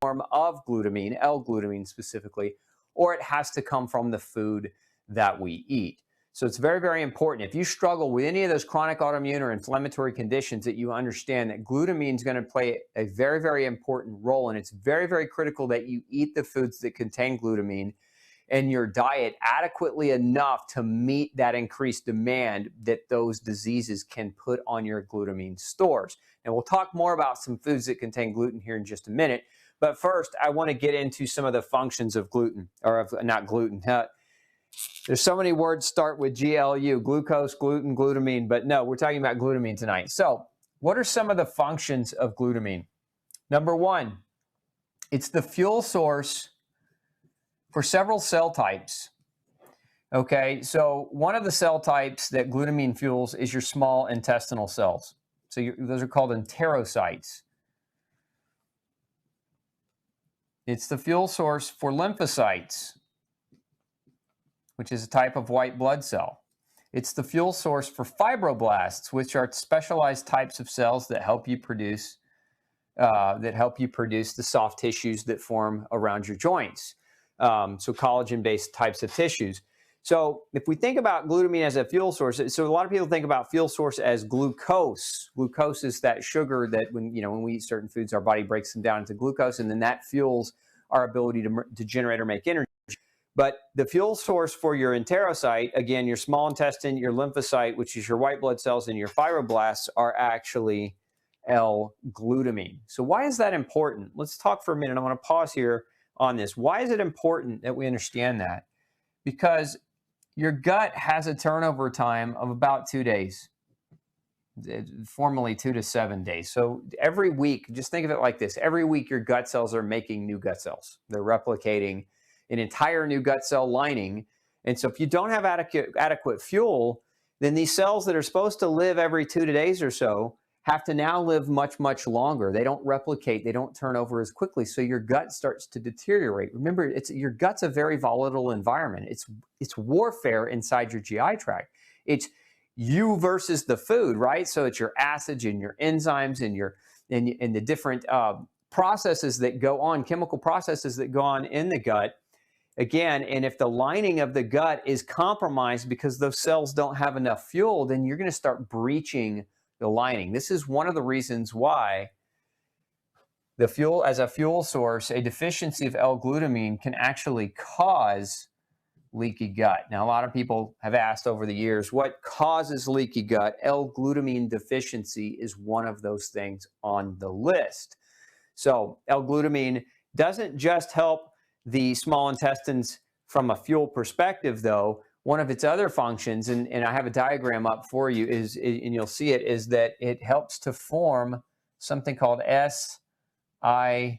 form of glutamine, L-glutamine specifically, or it has to come from the food that we eat. So it's very, very important. If you struggle with any of those chronic autoimmune or inflammatory conditions, that you understand that glutamine is going to play a very, very important role. And it's very, very critical that you eat the foods that contain glutamine in your diet adequately enough to meet that increased demand that those diseases can put on your glutamine stores. And we'll talk more about some foods that contain gluten here in just a minute. But first, I want to get into some of the functions of gluten, or of not gluten. There's so many words start with GLU, glucose, gluten, glutamine, but no, we're talking about glutamine tonight. So what are some of the functions of glutamine? Number one, it's the fuel source for several cell types. Okay, so one of the cell types that glutamine fuels is your small intestinal cells. So those are called enterocytes. It's the fuel source for lymphocytes, which is a type of white blood cell. It's the fuel source for fibroblasts, which are specialized types of cells that help you produce the soft tissues that form around your joints. So collagen-based types of tissues. So if we think about glutamine as a fuel source, so a lot of people think about fuel source as glucose. Glucose is that sugar that when we eat certain foods, our body breaks them down into glucose, and then that fuels our ability to generate or make energy. But the fuel source for your enterocyte, again, your small intestine, your lymphocyte, which is your white blood cells, and your fibroblasts are actually L-glutamine. So why is that important? Let's talk for a minute. I want to pause here on this. Why is it important that we understand that? Because your gut has a turnover time of about 2 days, formally 2 to 7 days. So every week, just think of it like this. Every week, your gut cells are making new gut cells. They're replicating an entire new gut cell lining. And so if you don't have adequate fuel, then these cells that are supposed to live every 2 days or so have to now live much, much longer. They don't replicate, they don't turn over as quickly. So your gut starts to deteriorate. Remember, your gut's a very volatile environment. It's warfare inside your GI tract. It's you versus the food, right? So it's your acids and your enzymes and the different processes that go on, chemical processes that go on in the gut. Again, and if the lining of the gut is compromised because those cells don't have enough fuel, then you're going to start breaching the lining. This is one of the reasons why the fuel, as a fuel source, a deficiency of L-glutamine can actually cause leaky gut. Now, a lot of people have asked over the years, what causes leaky gut? L-glutamine deficiency is one of those things on the list. So L-glutamine doesn't just help the small intestines from a fuel perspective, though. One of its other functions, and I have a diagram up for you, and you'll see it, is that it helps to form something called SIGA,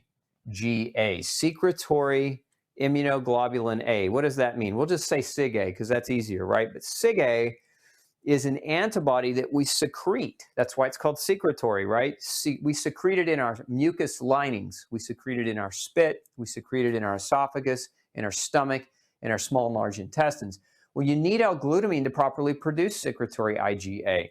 secretory immunoglobulin A. What does that mean? We'll just say SIGA because that's easier, right? But SIGA is an antibody that we secrete. That's why it's called secretory, right? We secrete it in our mucus linings. We secrete it in our spit. We secrete it in our esophagus, in our stomach, in our small and large intestines. Well, you need L-glutamine to properly produce secretory IgA.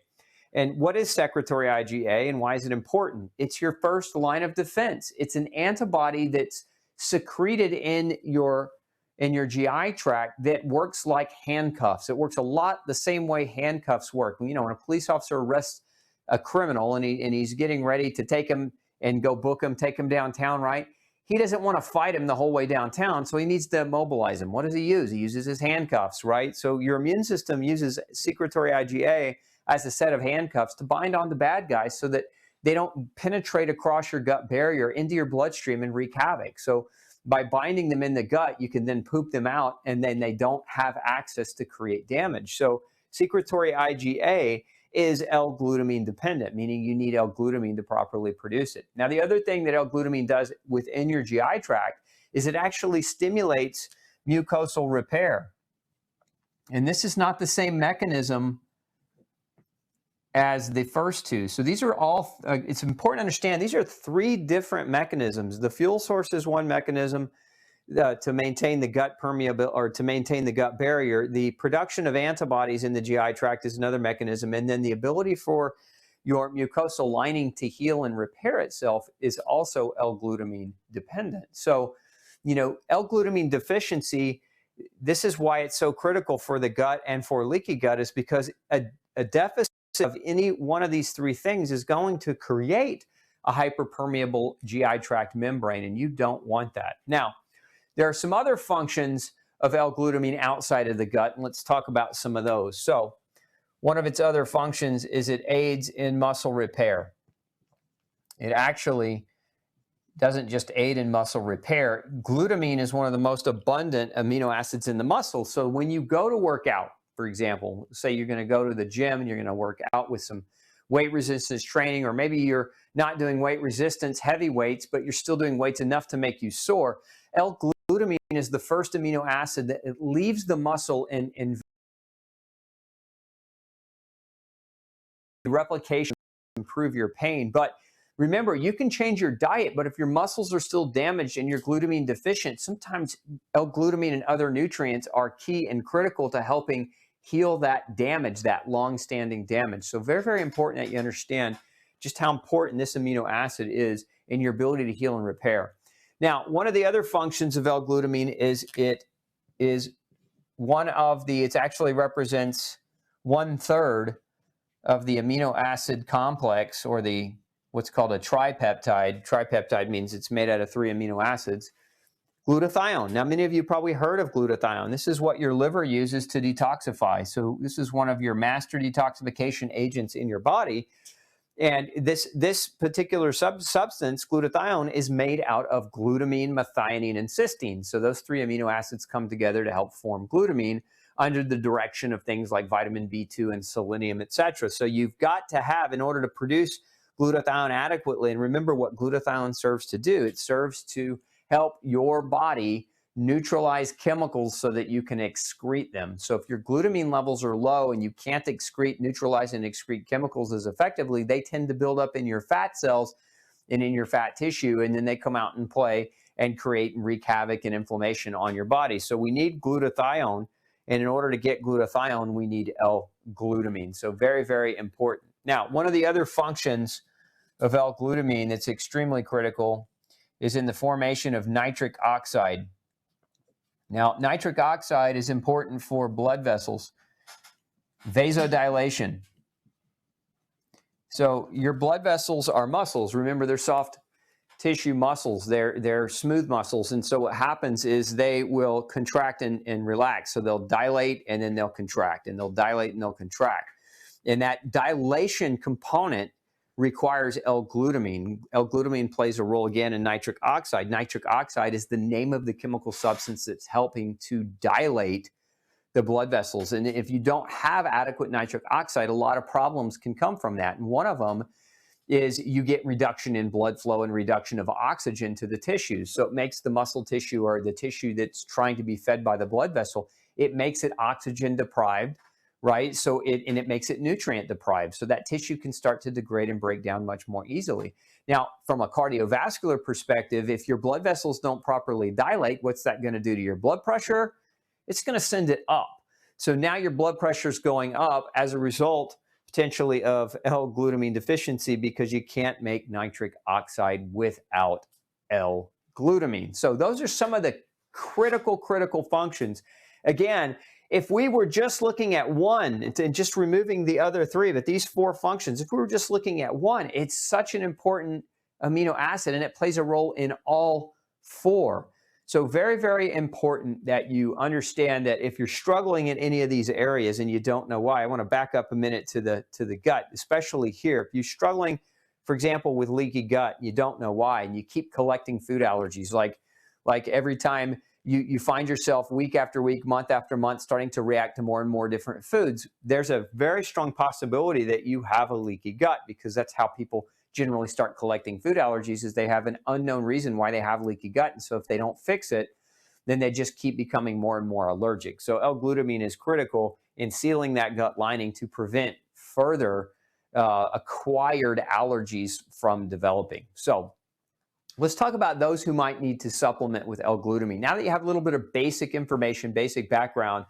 And what is secretory IgA and why is it important? It's your first line of defense. It's an antibody that's secreted in your GI tract that works like handcuffs. It works a lot the same way handcuffs work. When a police officer arrests a criminal and he's getting ready to take him and go book him, take him downtown, right? He doesn't want to fight him the whole way downtown, so he needs to immobilize him. What does he use? He uses his handcuffs, right? So your immune system uses secretory IgA as a set of handcuffs to bind on the bad guys so that they don't penetrate across your gut barrier into your bloodstream and wreak havoc. So by binding them in the gut, you can then poop them out, and then they don't have access to create damage. So secretory IgA is L-glutamine dependent, meaning you need L-glutamine to properly produce it. Now, the other thing that L-glutamine does within your GI tract is it actually stimulates mucosal repair. And this is not the same mechanism as the first two. So these are all, it's important to understand, these are 3 different mechanisms. The fuel source is one mechanism to maintain the gut permeability, or to maintain the gut barrier. The production of antibodies in the GI tract is another mechanism. And then the ability for your mucosal lining to heal and repair itself is also L-glutamine dependent. So, L-glutamine deficiency, this is why it's so critical for the gut and for leaky gut, is because a deficit of any one of these three things is going to create a hyperpermeable GI tract membrane, and you don't want that. Now, there are some other functions of L-glutamine outside of the gut, and let's talk about some of those. So, one of its other functions is it aids in muscle repair. It actually doesn't just aid in muscle repair. Glutamine is one of the most abundant amino acids in the muscle. So when you go to work out, for example, say you're going to go to the gym and you're going to work out with some weight resistance training, or maybe you're not doing weight resistance, heavy weights, but you're still doing weights enough to make you sore. L-glutamine is the first amino acid that it leaves the muscle and replication to improve your pain. But remember, you can change your diet, but if your muscles are still damaged and you're glutamine deficient, sometimes L-glutamine and other nutrients are key and critical to helping heal that damage, that long-standing damage. So very, very important that you understand just how important this amino acid is in your ability to heal and repair. Now, one of the other functions of L-glutamine is it actually represents 1/3 of the amino acid complex, or what's called a tripeptide. Tripeptide means it's made out of 3 amino acids. Glutathione. Now, many of you probably heard of glutathione. This is what your liver uses to detoxify. So this is one of your master detoxification agents in your body. And this particular substance, glutathione, is made out of glutamine, methionine, and cysteine. So those 3 amino acids come together to help form glutamine under the direction of things like vitamin B2 and selenium, etc. So you've got to have, in order to produce glutathione adequately, and remember what glutathione serves to do, it serves to help your body neutralize chemicals so that you can excrete them. So if your glutamine levels are low and you can't neutralize and excrete chemicals as effectively, they tend to build up in your fat cells and in your fat tissue, and then they come out and play and create and wreak havoc and inflammation on your body. So we need glutathione, and in order to get glutathione, we need L-glutamine. So very, very important. Now, one of the other functions of L-glutamine that's extremely critical is in the formation of nitric oxide. Now, nitric oxide is important for blood vessels, vasodilation. So your blood vessels are muscles. Remember, they're soft tissue muscles. They're smooth muscles. And so what happens is they will contract and relax. So they'll dilate and then they'll contract, and they'll dilate and they'll contract. And that dilation component requires L-glutamine. L-glutamine plays a role again in nitric oxide. Nitric oxide is the name of the chemical substance that's helping to dilate the blood vessels. And if you don't have adequate nitric oxide, a lot of problems can come from that. And one of them is you get reduction in blood flow and reduction of oxygen to the tissues. So it makes the muscle tissue, or the tissue that's trying to be fed by the blood vessel, it makes it oxygen deprived, right? So it makes it nutrient deprived. So that tissue can start to degrade and break down much more easily. Now, from a cardiovascular perspective, if your blood vessels don't properly dilate, what's that going to do to your blood pressure? It's going to send it up. So now your blood pressure is going up as a result, potentially, of L-glutamine deficiency, because you can't make nitric oxide without L-glutamine. So those are some of the critical functions. Again, if we were just looking at one and just removing the other 3, but these 4 functions, if we were just looking at one, it's such an important amino acid, and it plays a role in all 4. So very, very important that you understand that if you're struggling in any of these areas and you don't know why, I want to back up a minute to the gut, especially here. If you're struggling, for example, with leaky gut, you don't know why, and you keep collecting food allergies, like every time you find yourself week after week, month after month, starting to react to more and more different foods, there's a very strong possibility that you have a leaky gut, because that's how people generally start collecting food allergies, is they have an unknown reason why they have leaky gut. And so if they don't fix it, then they just keep becoming more and more allergic. So L-glutamine is critical in sealing that gut lining to prevent further acquired allergies from developing. So let's talk about those who might need to supplement with L-glutamine. Now that you have a little bit of basic information, basic background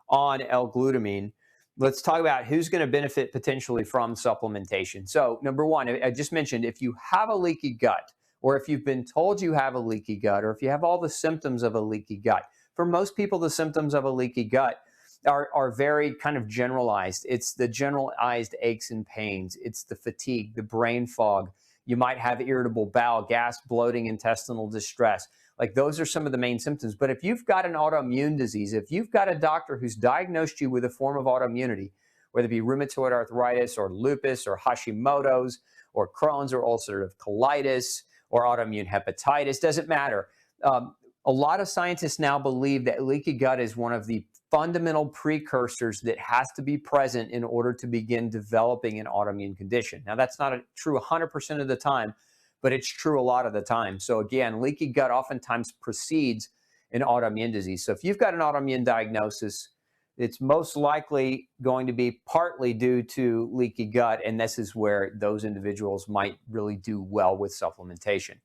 on L-glutamine, let's talk about who's going to benefit potentially from supplementation. So number one, I just mentioned, if you have a leaky gut, or if you've been told you have a leaky gut, or if you have all the symptoms of a leaky gut, for most people, the symptoms of a leaky gut are very kind of generalized. It's the generalized aches and pains. It's the fatigue, the brain fog. You might have irritable bowel, gas, bloating, intestinal distress. Like those are some of the main symptoms. But if you've got an autoimmune disease, if you've got a doctor who's diagnosed you with a form of autoimmunity, whether it be rheumatoid arthritis or lupus or Hashimoto's or Crohn's or ulcerative colitis or autoimmune hepatitis, doesn't matter. A lot of scientists now believe that leaky gut is one of the fundamental precursors that has to be present in order to begin developing an autoimmune condition. Now, that's not true 100% of the time, but it's true a lot of the time. So again, leaky gut oftentimes precedes an autoimmune disease. So if you've got an autoimmune diagnosis, it's most likely going to be partly due to leaky gut, and this is where those individuals might really do well with supplementation.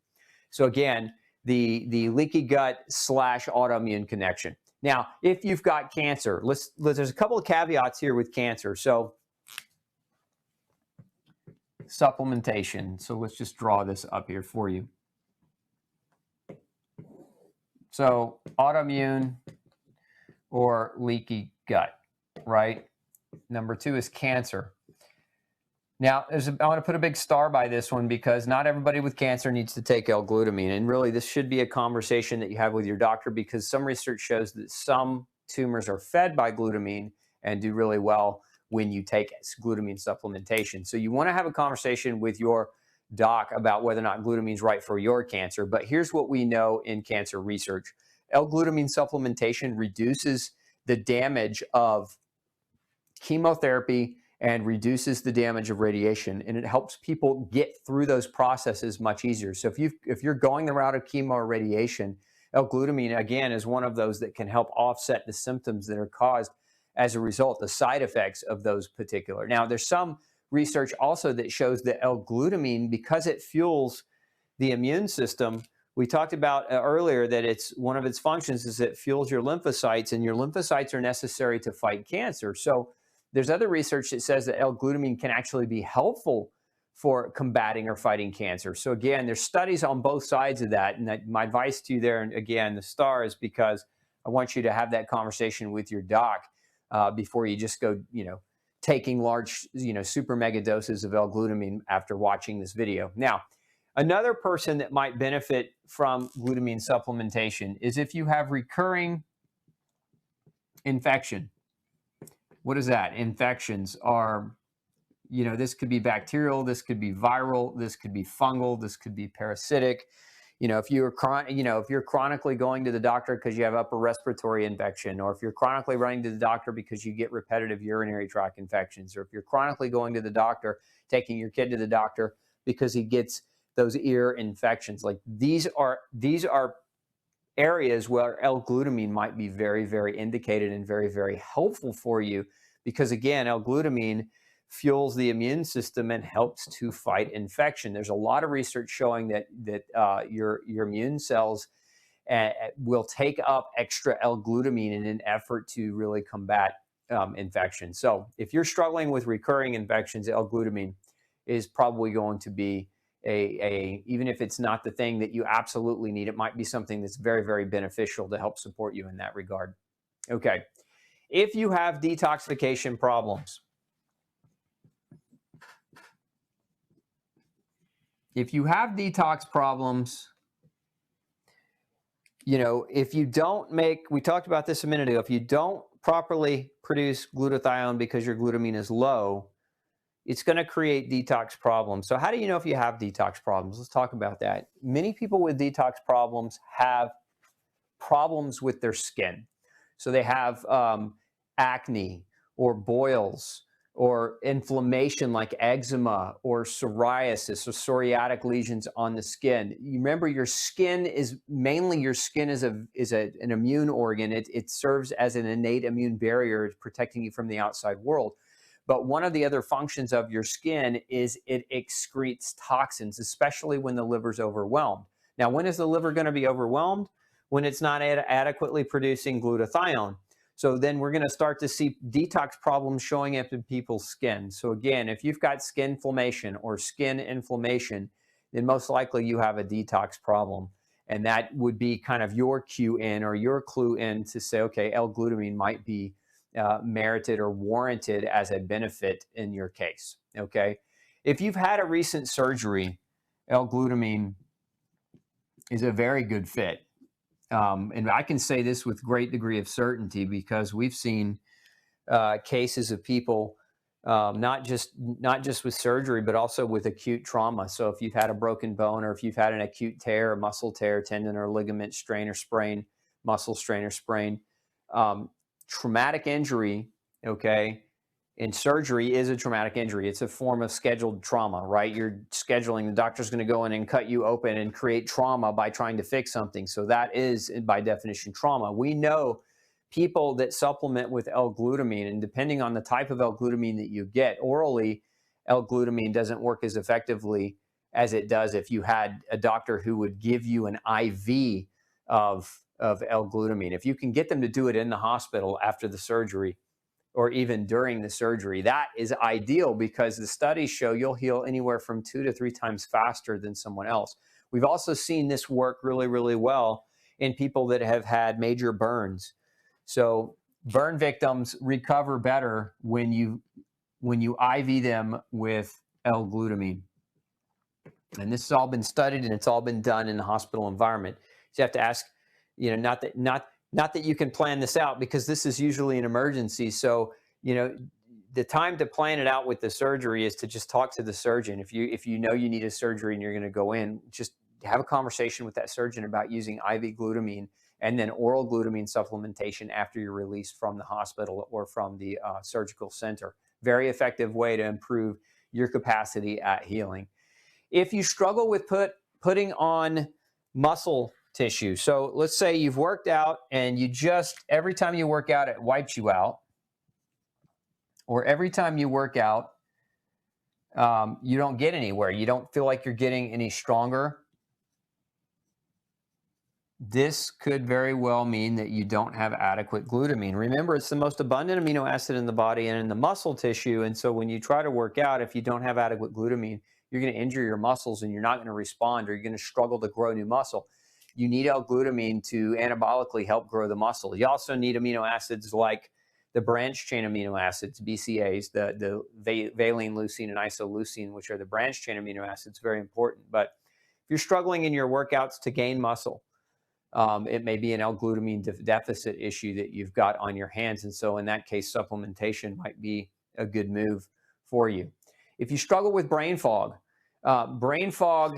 So again, the leaky gut / autoimmune connection. Now, if you've got cancer, there's a couple of caveats here with cancer. So supplementation. So let's just draw this up here for you. So autoimmune or leaky gut, right? Number two is cancer. Now, I want to put a big star by this one because not everybody with cancer needs to take L-Glutamine. And really, this should be a conversation that you have with your doctor, because some research shows that some tumors are fed by glutamine and do really well when you take glutamine supplementation. So you want to have a conversation with your doc about whether or not glutamine is right for your cancer. But here's what we know in cancer research. L-Glutamine supplementation reduces the damage of chemotherapy and reduces the damage of radiation, and it helps people get through those processes much easier. So if you're going the route of chemo or radiation, L-Glutamine, again, is one of those that can help offset the symptoms that are caused as a result, the side effects of those particular. Now, there's some research also that shows that L-Glutamine, because it fuels the immune system, we talked about earlier that it's one of its functions is it fuels your lymphocytes, and your lymphocytes are necessary to fight cancer. So there's other research that says that L-Glutamine can actually be helpful for combating or fighting cancer. So again, there's studies on both sides of that. And my advice to you there, and again, the star, is because I want you to have that conversation with your doc before you just go, taking large, super mega doses of L-Glutamine after watching this video. Now, another person that might benefit from glutamine supplementation is if you have recurring infection. What is that? Infections are, this could be bacterial, this could be viral, this could be fungal, this could be parasitic. If you're chronically going to the doctor because you have upper respiratory infection, or if you're chronically running to the doctor because you get repetitive urinary tract infections, or if you're chronically going to the doctor, taking your kid to the doctor because he gets those ear infections, like these are areas where L-Glutamine might be very, very indicated and very, very helpful for you, because again, L-Glutamine fuels the immune system and helps to fight infection. There's a lot of research showing that your immune cells will take up extra L-Glutamine in an effort to really combat infection. So if you're struggling with recurring infections, L-Glutamine is probably going to be even if it's not the thing that you absolutely need, it might be something that's very, very beneficial to help support you in that regard. Okay. If you have detoxification problems, if you have detox problems, if you don't we talked about this a minute ago, if you don't properly produce glutathione because your glutamine is low, it's going to create detox problems. So how do you know if you have detox problems? Let's talk about that. Many people with detox problems have problems with their skin. So they have acne or boils or inflammation like eczema or psoriasis or psoriatic lesions on the skin. You remember, your skin is an immune organ. It serves as an innate immune barrier, protecting you from the outside world. But one of the other functions of your skin is it excretes toxins, especially when the liver's overwhelmed. Now, when is the liver going to be overwhelmed? When it's not adequately producing glutathione. So then we're going to start to see detox problems showing up in people's skin. So again, if you've got skin inflammation or skin inflammation, then most likely you have a detox problem. And that would be kind of your cue in or your clue in to say, okay, L-glutamine might be merited or warranted as a benefit in your case. Okay. If you've had a recent surgery, L-glutamine is a very good fit. And I can say this with great degree of certainty because we've seen cases of people not just with surgery, but also with acute trauma. So if you've had a broken bone, or if you've had an acute tear, a muscle tear, tendon or ligament strain or sprain, muscle strain or sprain, traumatic injury, okay, and surgery is a traumatic injury. It's a form of scheduled trauma, right? You're scheduling, the doctor's going to go in and cut you open and create trauma by trying to fix something. So that is, by definition, trauma. We know people that supplement with L-glutamine, and depending on the type of L-glutamine that you get orally, L-glutamine doesn't work as effectively as it does if you had a doctor who would give you an IV of L-glutamine. If you can get them to do it in the hospital after the surgery, or even during the surgery, that is ideal because the studies show you'll heal anywhere from 2 to 3 times faster than someone else. We've also seen this work really, really well in people that have had major burns. So burn victims recover better when you IV them with L-glutamine. And this has all been studied and it's all been done in the hospital environment. So you have to ask, not that you can plan this out because this is usually an emergency. So, the time to plan it out with the surgery is to just talk to the surgeon. If you know you need a surgery and you're going to go in, just have a conversation with that surgeon about using IV glutamine and then oral glutamine supplementation after you're released from the hospital or from the surgical center. Very effective way to improve your capacity at healing. If you struggle with putting on muscle tissue, so let's say you've worked out and every time you work out, it wipes you out, or every time you work out, you don't get anywhere. You don't feel like you're getting any stronger. This could very well mean that you don't have adequate glutamine. Remember, it's the most abundant amino acid in the body and in the muscle tissue. And so when you try to work out, if you don't have adequate glutamine, you're going to injure your muscles and you're not going to respond, or you're going to struggle to grow new muscle. You need L-glutamine to anabolically help grow the muscle. You also need amino acids like the branch chain amino acids, BCAs, the valine, leucine, and isoleucine, which are the branch chain amino acids, very important. But if you're struggling in your workouts to gain muscle, it may be an L-glutamine deficit issue that you've got on your hands. And so in that case, supplementation might be a good move for you. If you struggle with brain fog, why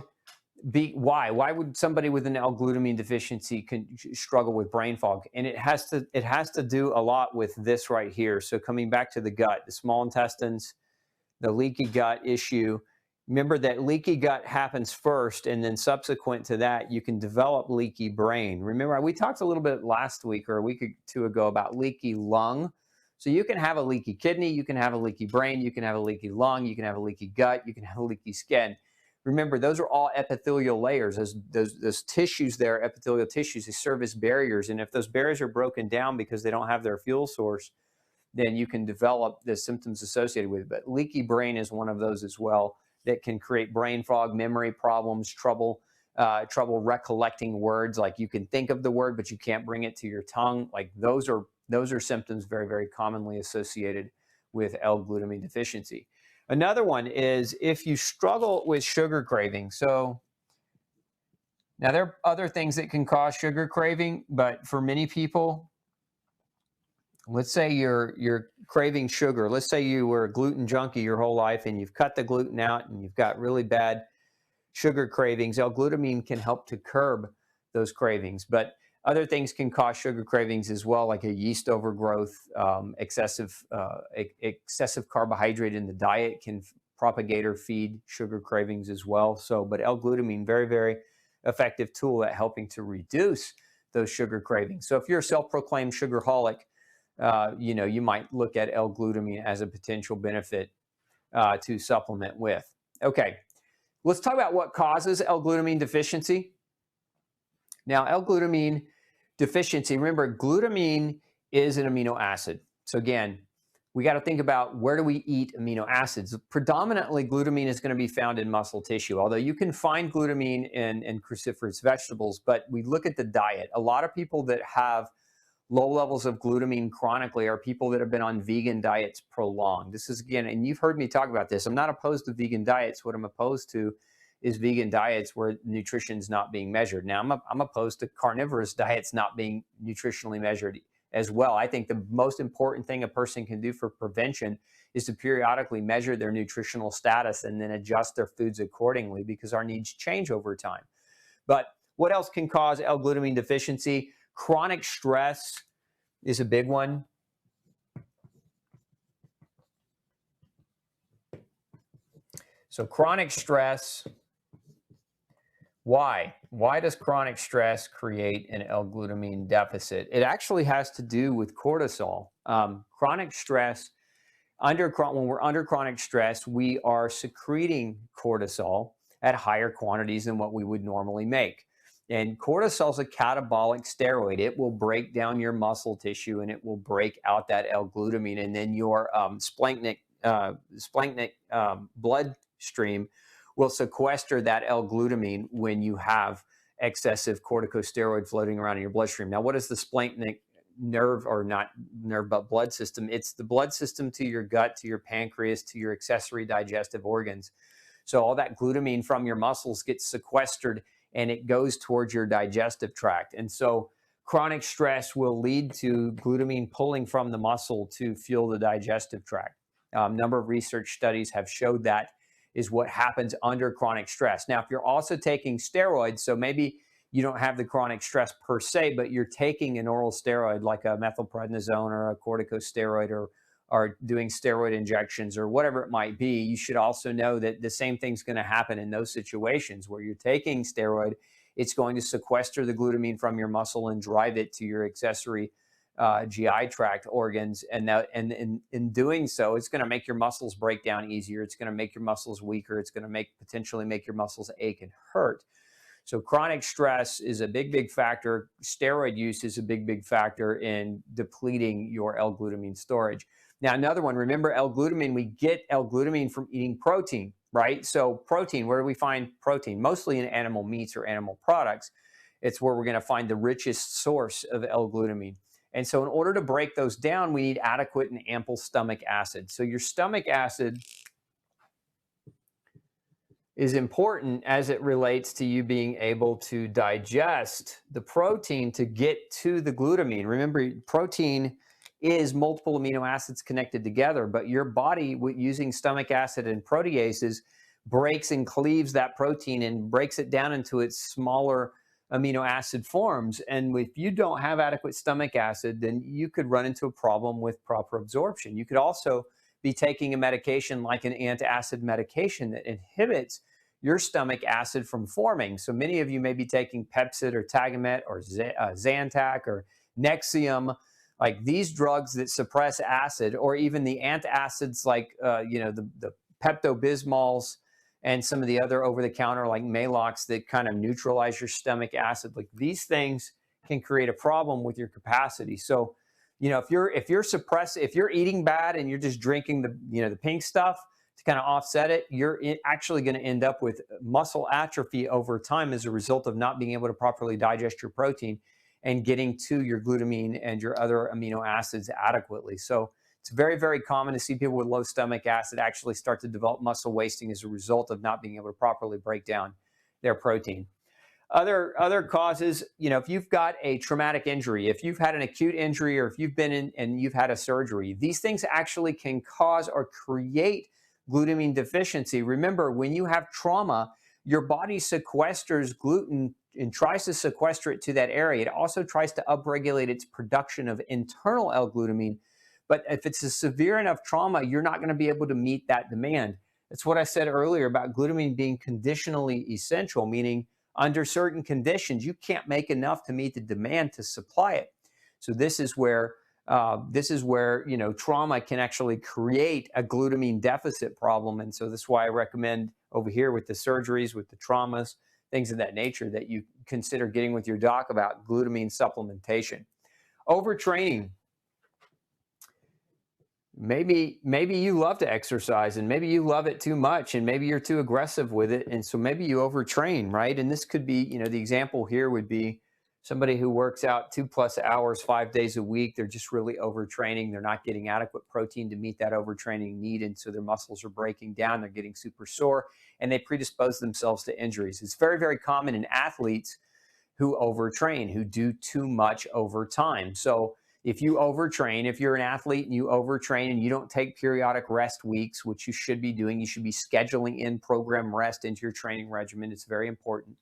would somebody with an L-glutamine deficiency struggle with brain fog? And it has to do a lot with this right here. So coming back to the gut, the small intestines, the leaky gut issue. Remember that leaky gut happens first, and then subsequent to that, you can develop leaky brain. Remember, we talked a little bit last week or a week or two ago about leaky lung. So you can have a leaky kidney, you can have a leaky brain, you can have a leaky lung, you can have a leaky gut, you can have a leaky skin. Remember, those are all epithelial layers. Those tissues there, epithelial tissues, they serve as barriers. And if those barriers are broken down because they don't have their fuel source, then you can develop the symptoms associated with it. But leaky brain is one of those as well that can create brain fog, memory problems, trouble recollecting words. Like you can think of the word, but you can't bring it to your tongue. Like those are symptoms very, very commonly associated with L-glutamine deficiency. Another one is if you struggle with sugar craving. So now there are other things that can cause sugar craving, but for many people, let's say you're craving sugar. Let's say you were a gluten junkie your whole life and you've cut the gluten out and you've got really bad sugar cravings. L-glutamine can help to curb those cravings, but other things can cause sugar cravings as well, like a yeast overgrowth, excessive carbohydrate in the diet can propagate or feed sugar cravings as well. So, but L-glutamine, very, very effective tool at helping to reduce those sugar cravings. So if you're a self-proclaimed sugarholic, you might look at L-glutamine as a potential benefit to supplement with. Okay, let's talk about what causes L-glutamine deficiency. Now, L-glutamine deficiency, remember, glutamine is an amino acid. So again, we got to think about where do we eat amino acids. Predominantly, glutamine is going to be found in muscle tissue, although you can find glutamine in cruciferous vegetables. But we look at the diet. A lot of people that have low levels of glutamine chronically are people that have been on vegan diets prolonged. This is, again, and you've heard me talk about this. I'm not opposed to vegan diets. What I'm opposed to is vegan diets where nutrition is not being measured. Now, I'm opposed to carnivorous diets not being nutritionally measured as well. I think the most important thing a person can do for prevention is to periodically measure their nutritional status and then adjust their foods accordingly, because our needs change over time. But what else can cause L-glutamine deficiency? Chronic stress is a big one. So chronic stress, why? Why does chronic stress create an L-glutamine deficit? It actually has to do with cortisol. Chronic stress, when we're under chronic stress, we are secreting cortisol at higher quantities than what we would normally make. And cortisol is a catabolic steroid. It will break down your muscle tissue and it will break out that L-glutamine, and then your splanchnic bloodstream will sequester that L-glutamine when you have excessive corticosteroid floating around in your bloodstream. Now, what is the splanchnic nerve, or not nerve, but blood system? It's the blood system to your gut, to your pancreas, to your accessory digestive organs. So all that glutamine from your muscles gets sequestered and it goes towards your digestive tract. And so chronic stress will lead to glutamine pulling from the muscle to fuel the digestive tract. A number of research studies have showed that is what happens under chronic stress. Now, if you're also taking steroids, so maybe you don't have the chronic stress per se, but you're taking an oral steroid like a methylprednisone or a corticosteroid, or doing steroid injections or whatever it might be, you should also know that the same thing's going to happen in those situations where you're taking steroid. It's going to sequester the glutamine from your muscle and drive it to your accessory GI tract organs, and in doing so, it's going to make your muscles break down easier. It's going to make your muscles weaker. It's going to potentially make your muscles ache and hurt. So chronic stress is a big factor. Steroid use is a big factor in depleting your L-glutamine storage. Now, another one, remember L-glutamine, we get L-glutamine from eating protein, right? So protein, where do we find protein? Mostly in animal meats or animal products. It's where we're going to find the richest source of L-glutamine. And so in order to break those down, we need adequate and ample stomach acid. So your stomach acid is important as it relates to you being able to digest the protein to get to the glutamine. Remember, protein is multiple amino acids connected together, but your body, using stomach acid and proteases, breaks and cleaves that protein and breaks it down into its smaller amino acid forms. And if you don't have adequate stomach acid, then you could run into a problem with proper absorption. You could also be taking a medication like an antacid medication that inhibits your stomach acid from forming. So many of you may be taking Pepcid or Tagamet or Zantac or Nexium, like these drugs that suppress acid, or even the antacids like the Pepto-Bismols and some of the other over-the-counter like Maalox that kind of neutralize your stomach acid. Like these things can create a problem with your capacity. So, if you're eating bad and you're just drinking the pink stuff to kind of offset it, you're actually going to end up with muscle atrophy over time as a result of not being able to properly digest your protein and getting to your glutamine and your other amino acids adequately. So it's very common to see people with low stomach acid actually start to develop muscle wasting as a result of not being able to properly break down their protein. Other causes, if you've got a traumatic injury, if you've had an acute injury, or if you've been in and you've had a surgery, these things actually can cause or create glutamine deficiency. Remember, when you have trauma, your body sequesters gluten and tries to sequester it to that area. It also tries to upregulate its production of internal L-glutamine. But if it's a severe enough trauma, you're not going to be able to meet that demand. That's what I said earlier about glutamine being conditionally essential, meaning under certain conditions, you can't make enough to meet the demand to supply it. So this is where trauma can actually create a glutamine deficit problem. And so that's why I recommend over here with the surgeries, with the traumas, things of that nature, that you consider getting with your doc about glutamine supplementation. Overtraining. maybe you love to exercise, and maybe you love it too much, and maybe you're too aggressive with it, and so maybe you overtrain, right? And this could be, the example here would be somebody who works out 2+ hours 5 days a week. They're just really overtraining. They're not getting adequate protein to meet that overtraining need, and so their muscles are breaking down. They're getting super sore, and they predispose themselves to injuries. It's very, very common in athletes who overtrain, who do too much over time. So if you overtrain, if you're an athlete and you overtrain and you don't take periodic rest weeks, which you should be doing, you should be scheduling in program rest into your training regimen. It's very important.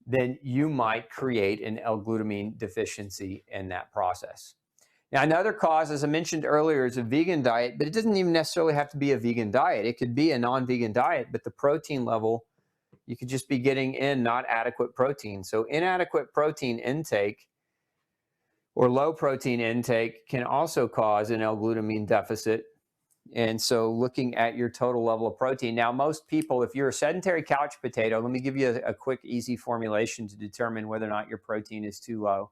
Then you might create an L-glutamine deficiency in that process. Now, another cause, as I mentioned earlier, is a vegan diet, but it doesn't even necessarily have to be a vegan diet. It could be a non-vegan diet, but the protein level, you could just be getting in not adequate protein. So inadequate protein intake or low protein intake can also cause an L-glutamine deficit. And so looking at your total level of protein. Now, most people, if you're a sedentary couch potato, let me give you a quick, easy formulation to determine whether or not your protein is too low.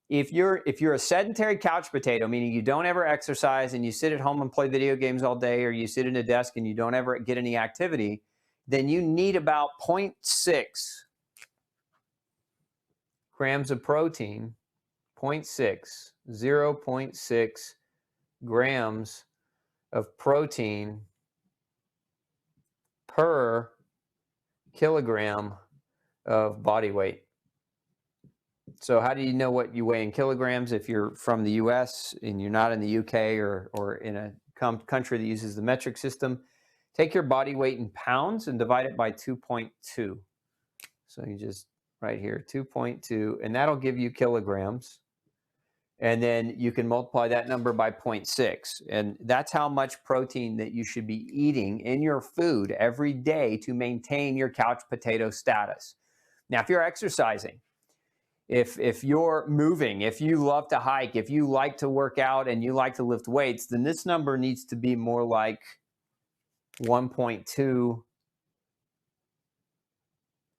If you're a sedentary couch potato, meaning you don't ever exercise and you sit at home and play video games all day, or you sit in a desk and you don't ever get any activity, then you need about 0.6 grams of protein, 0.6 grams of protein per kilogram of body weight. So how do you know what you weigh in kilograms if you're from the US and you're not in the UK or in a country that uses the metric system? Take your body weight in pounds and divide it by 2.2. So you just, right here, 2.2, and that'll give you kilograms. And then you can multiply that number by 0.6. And that's how much protein that you should be eating in your food every day to maintain your couch potato status. Now, if you're exercising, if you're moving, if you love to hike, if you like to work out and you like to lift weights, then this number needs to be more like 1.2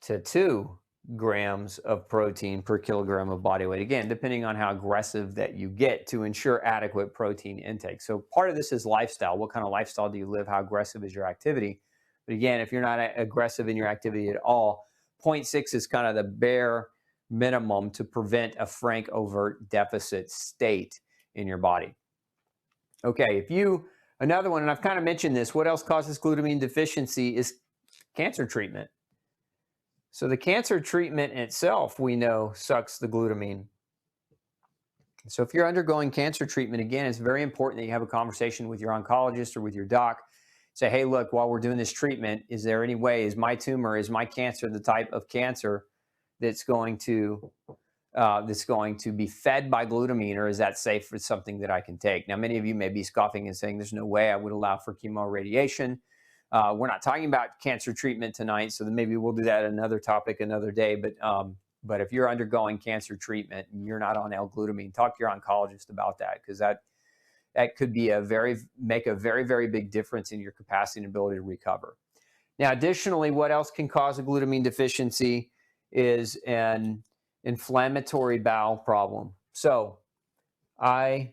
to 2 grams of protein per kilogram of body weight. Again, depending on how aggressive that you get to ensure adequate protein intake. So part of this is lifestyle. What kind of lifestyle do you live? How aggressive is your activity? But again, if you're not aggressive in your activity at all, 0.6 is kind of the bare minimum to prevent a frank overt deficit state in your body. Okay, another one, and I've kind of mentioned this, what else causes glutamine deficiency is cancer treatment. So the cancer treatment itself, we know, sucks the glutamine. So if you're undergoing cancer treatment, again, it's very important that you have a conversation with your oncologist or with your doc. Say, hey, look, while we're doing this treatment, is there any way, is my tumor, is my cancer the type of cancer that's going to be fed by glutamine, or is that safe for something that I can take? Now, many of you may be scoffing and saying, there's no way I would allow for chemoradiation. We're not talking about cancer treatment tonight, so then maybe we'll do that another topic another day. But if you're undergoing cancer treatment and you're not on L-glutamine, talk to your oncologist about that, because that could be make a very, very big difference in your capacity and ability to recover. Now, additionally, what else can cause a glutamine deficiency is an inflammatory bowel problem. So, IBD,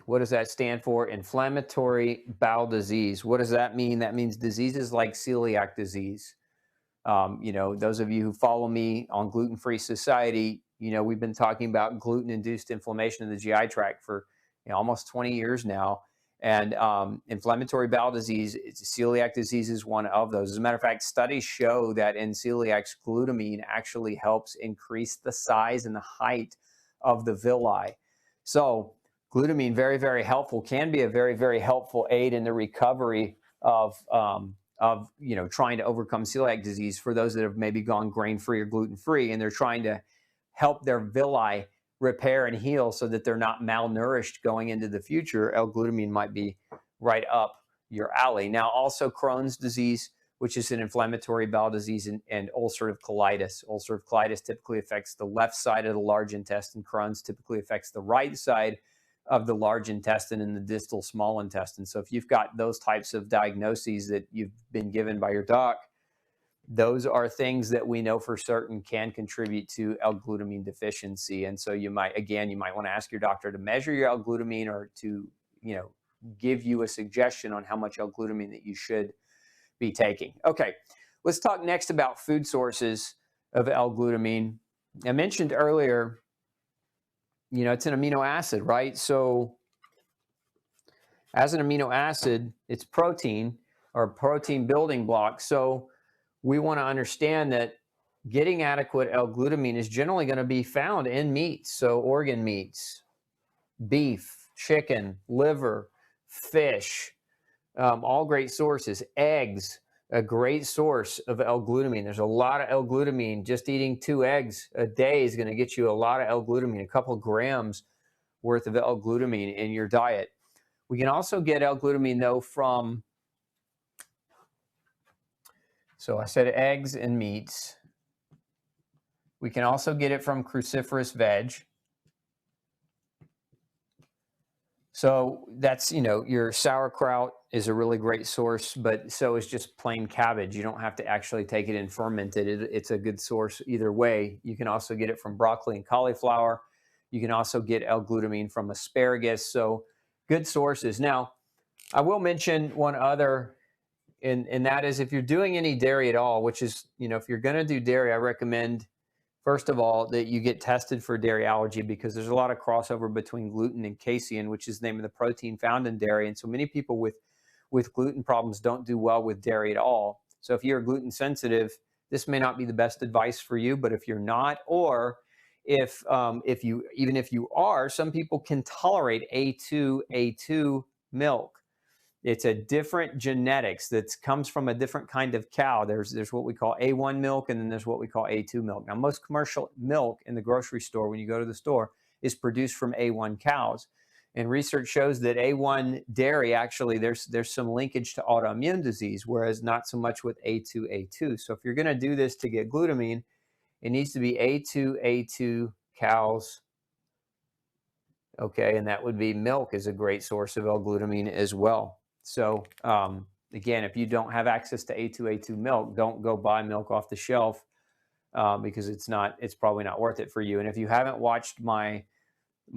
what does that stand for? Inflammatory bowel disease. What does that mean? That means diseases like celiac disease. Those of you who follow me on Gluten-Free Society, we've been talking about gluten-induced inflammation in the GI tract for almost 20 years now. And inflammatory bowel disease, celiac disease is one of those. As a matter of fact, studies show that in celiacs, glutamine actually helps increase the size and the height of the villi. So glutamine, very, very helpful, can be a very, very helpful aid in the recovery of trying to overcome celiac disease for those that have maybe gone grain-free or gluten-free, and they're trying to help their villi repair and heal so that they're not malnourished going into the future. L-glutamine might be right up your alley. Now, also Crohn's disease, which is an inflammatory bowel disease, and ulcerative colitis. Ulcerative colitis typically affects the left side of the large intestine. Crohn's typically affects the right side of the large intestine and the distal small intestine. So if you've got those types of diagnoses that you've been given by your doc, those are things that we know for certain can contribute to L-glutamine deficiency. And so you might want to ask your doctor to measure your L-glutamine, or to, give you a suggestion on how much L-glutamine that you should be taking. Okay, let's talk next about food sources of L-glutamine. I mentioned earlier, it's an amino acid, right? So as an amino acid, it's protein, or protein building block. So we want to understand that getting adequate L-glutamine is generally going to be found in meats. So organ meats, beef, chicken, liver, fish, all great sources. Eggs, a great source of L-glutamine. There's a lot of L-glutamine. Just eating 2 eggs a day is going to get you a lot of L-glutamine, a couple of grams worth of L-glutamine in your diet. We can also get L-glutamine, though, from, so I said eggs and meats. We can also get it from cruciferous veg. So that's, your sauerkraut is a really great source, but so is just plain cabbage. You don't have to actually take it and ferment it. It's a good source either way. You can also get it from broccoli and cauliflower. You can also get L-glutamine from asparagus. So good sources. Now, I will mention one other, and that is, if you're doing any dairy at all, which is, if you're going to do dairy, I recommend, first of all, that you get tested for dairy allergy, because there's a lot of crossover between gluten and casein, which is the name of the protein found in dairy. And so many people with gluten problems don't do well with dairy at all. So if you're gluten sensitive, this may not be the best advice for you. But if you're not, or if you are, some people can tolerate A2 milk. It's a different genetics that comes from a different kind of cow. There's what we call A1 milk, and then there's what we call A2 milk. Now, most commercial milk in the grocery store, when you go to the store, is produced from A1 cows. And research shows that A1 dairy, actually, there's some linkage to autoimmune disease, whereas not so much with A2. So if you're going to do this to get glutamine, it needs to be A2 cows. Okay, and that would be milk is a great source of L-glutamine as well. So again, if you don't have access to A2 milk, don't go buy milk off the shelf, because it's probably not worth it for you. And if you haven't watched my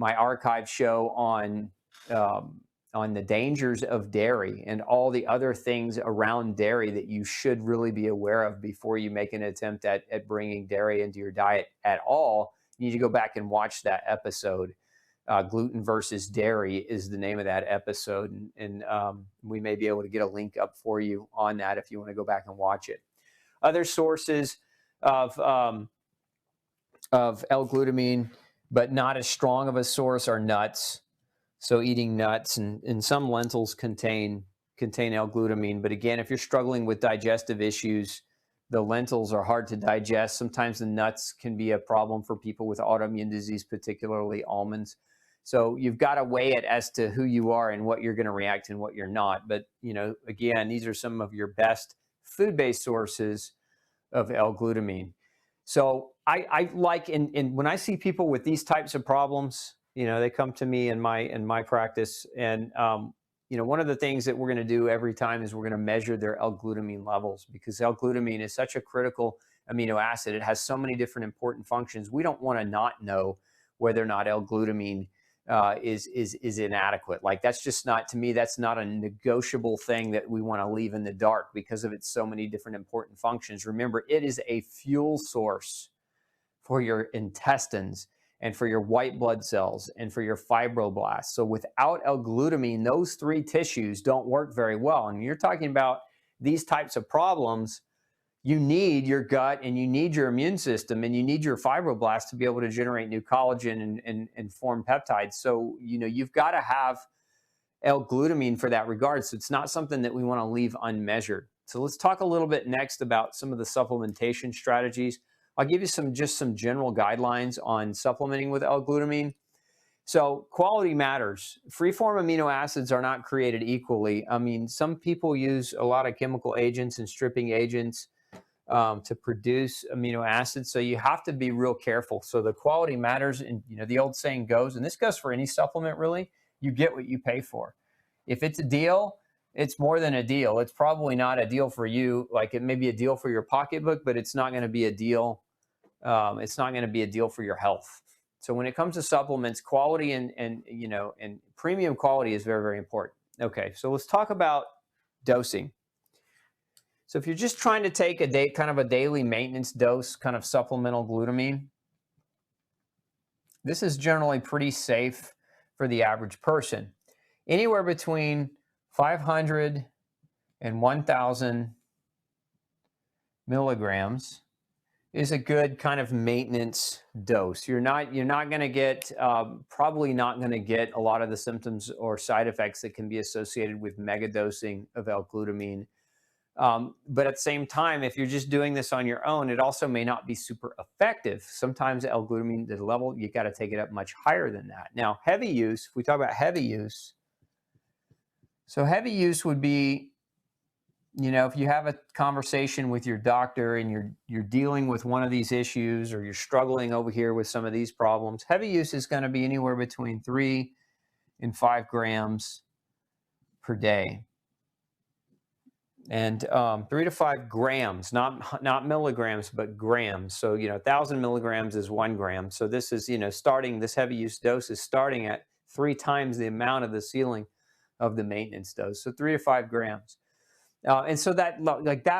archive show on the dangers of dairy and all the other things around dairy that you should really be aware of before you make an attempt at bringing dairy into your diet at all, you need to go back and watch that episode. Gluten versus dairy is the name of that episode, and we may be able to get a link up for you on that if you want to go back and watch it. Other sources of L-glutamine, but not as strong of a source, are nuts. So eating nuts, and some lentils contain L-glutamine. But again, if you're struggling with digestive issues, the lentils are hard to digest. Sometimes the nuts can be a problem for people with autoimmune disease, particularly almonds. So you've got to weigh it as to who you are and what you're going to react and what you're not. But, again, these are some of your best food-based sources of L-glutamine. So I like, and when I see people with these types of problems, they come to me in my practice, and one of the things that we're going to do every time is we're going to measure their L-glutamine levels, because L-glutamine is such a critical amino acid. It has so many different important functions. We don't want to not know whether or not L-glutamine is inadequate. Like, that's just not, to me, that's not a negotiable thing that we want to leave in the dark because of its so many different important functions. Remember, it is a fuel source for your intestines and for your white blood cells and for your fibroblasts. So without L-glutamine, those 3 tissues don't work very well. And you're talking about these types of problems, you need your gut, and you need your immune system, and you need your fibroblasts to be able to generate new collagen and form peptides. So, you've got to have L-glutamine for that regard. So it's not something that we want to leave unmeasured. So let's talk a little bit next about some of the supplementation strategies. I'll give you some general guidelines on supplementing with L-glutamine. So quality matters. Free-form amino acids are not created equally. I mean, some people use a lot of chemical agents and stripping agents to produce amino acids. So you have to be real careful. So the quality matters. And, the old saying goes, and this goes for any supplement really, you get what you pay for. If it's a deal, it's more than a deal. It's probably not a deal for you. Like, it may be a deal for your pocketbook, but it's not going to be a deal. It's not going to be a deal for your health. So when it comes to supplements, quality and premium quality is very, very important. Okay, so let's talk about dosing. So if you're just trying to take kind of a daily maintenance dose, kind of supplemental glutamine, this is generally pretty safe for the average person. Anywhere between 500 and 1,000 milligrams is a good kind of maintenance dose. You're not going to get, probably not going to get a lot of the symptoms or side effects that can be associated with mega dosing of L-Glutamine. But at the same time, if you're just doing this on your own, it also may not be super effective. Sometimes L-Glutamine, the level, you got to take it up much higher than that. Now, heavy use, if we talk about heavy use, so heavy use would be, if you have a conversation with your doctor and you're dealing with one of these issues, or you're struggling over here with some of these problems, heavy use is going to be anywhere between 3 and 5 grams per day. And 3 to 5 grams, not milligrams, but grams. So 1,000 milligrams is 1 gram. So this is starting, this heavy use dose is starting at 3 times the amount of the ceiling of the maintenance dose. So 3 to 5 grams. And so that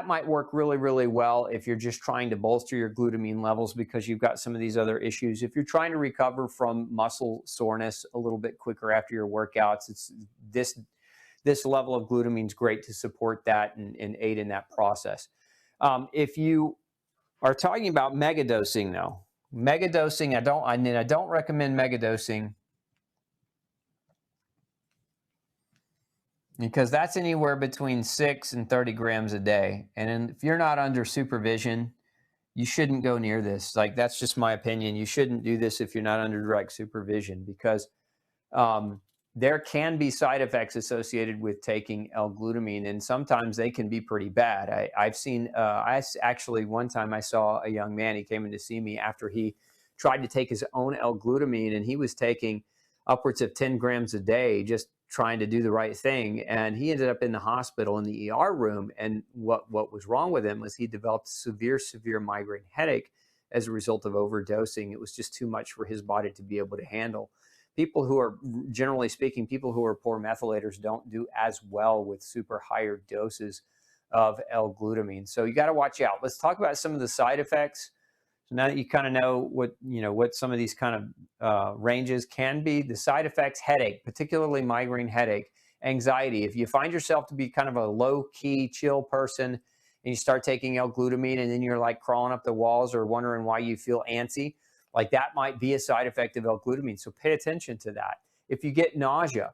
might work really, really well if you're just trying to bolster your glutamine levels because you've got some of these other issues. If you're trying to recover from muscle soreness a little bit quicker after your workouts, it's this level of glutamine is great to support that and aid in that process. If you are talking about megadosing, though, megadosing, I don't recommend megadosing because that's anywhere between 6 and 30 grams a day. And if you're not under supervision, you shouldn't go near this. Like, that's just my opinion. You shouldn't do this if you're not under direct supervision because there can be side effects associated with taking L-Glutamine, and sometimes they can be pretty bad. I've seen, actually one time I saw a young man, he came in to see me after he tried to take his own L-Glutamine, and he was taking upwards of 10 grams a day, just trying to do the right thing. And he ended up in the hospital in the ER room. And what was wrong with him was he developed severe migraine headache as a result of overdosing. It was just too much for his body to be able to handle. People who are, generally speaking, people who are poor methylators don't do as well with super higher doses of L-Glutamine. So you got to watch out. Let's talk about some of the side effects. So now that you kind of know what some of these kind of ranges can be, the side effects: headache, particularly migraine headache; anxiety. If you find yourself to be kind of a low-key, chill person, and you start taking L-Glutamine, and then you're like crawling up the walls or wondering why you feel antsy, like that might be a side effect of L-Glutamine. So pay attention to that. If you get nausea,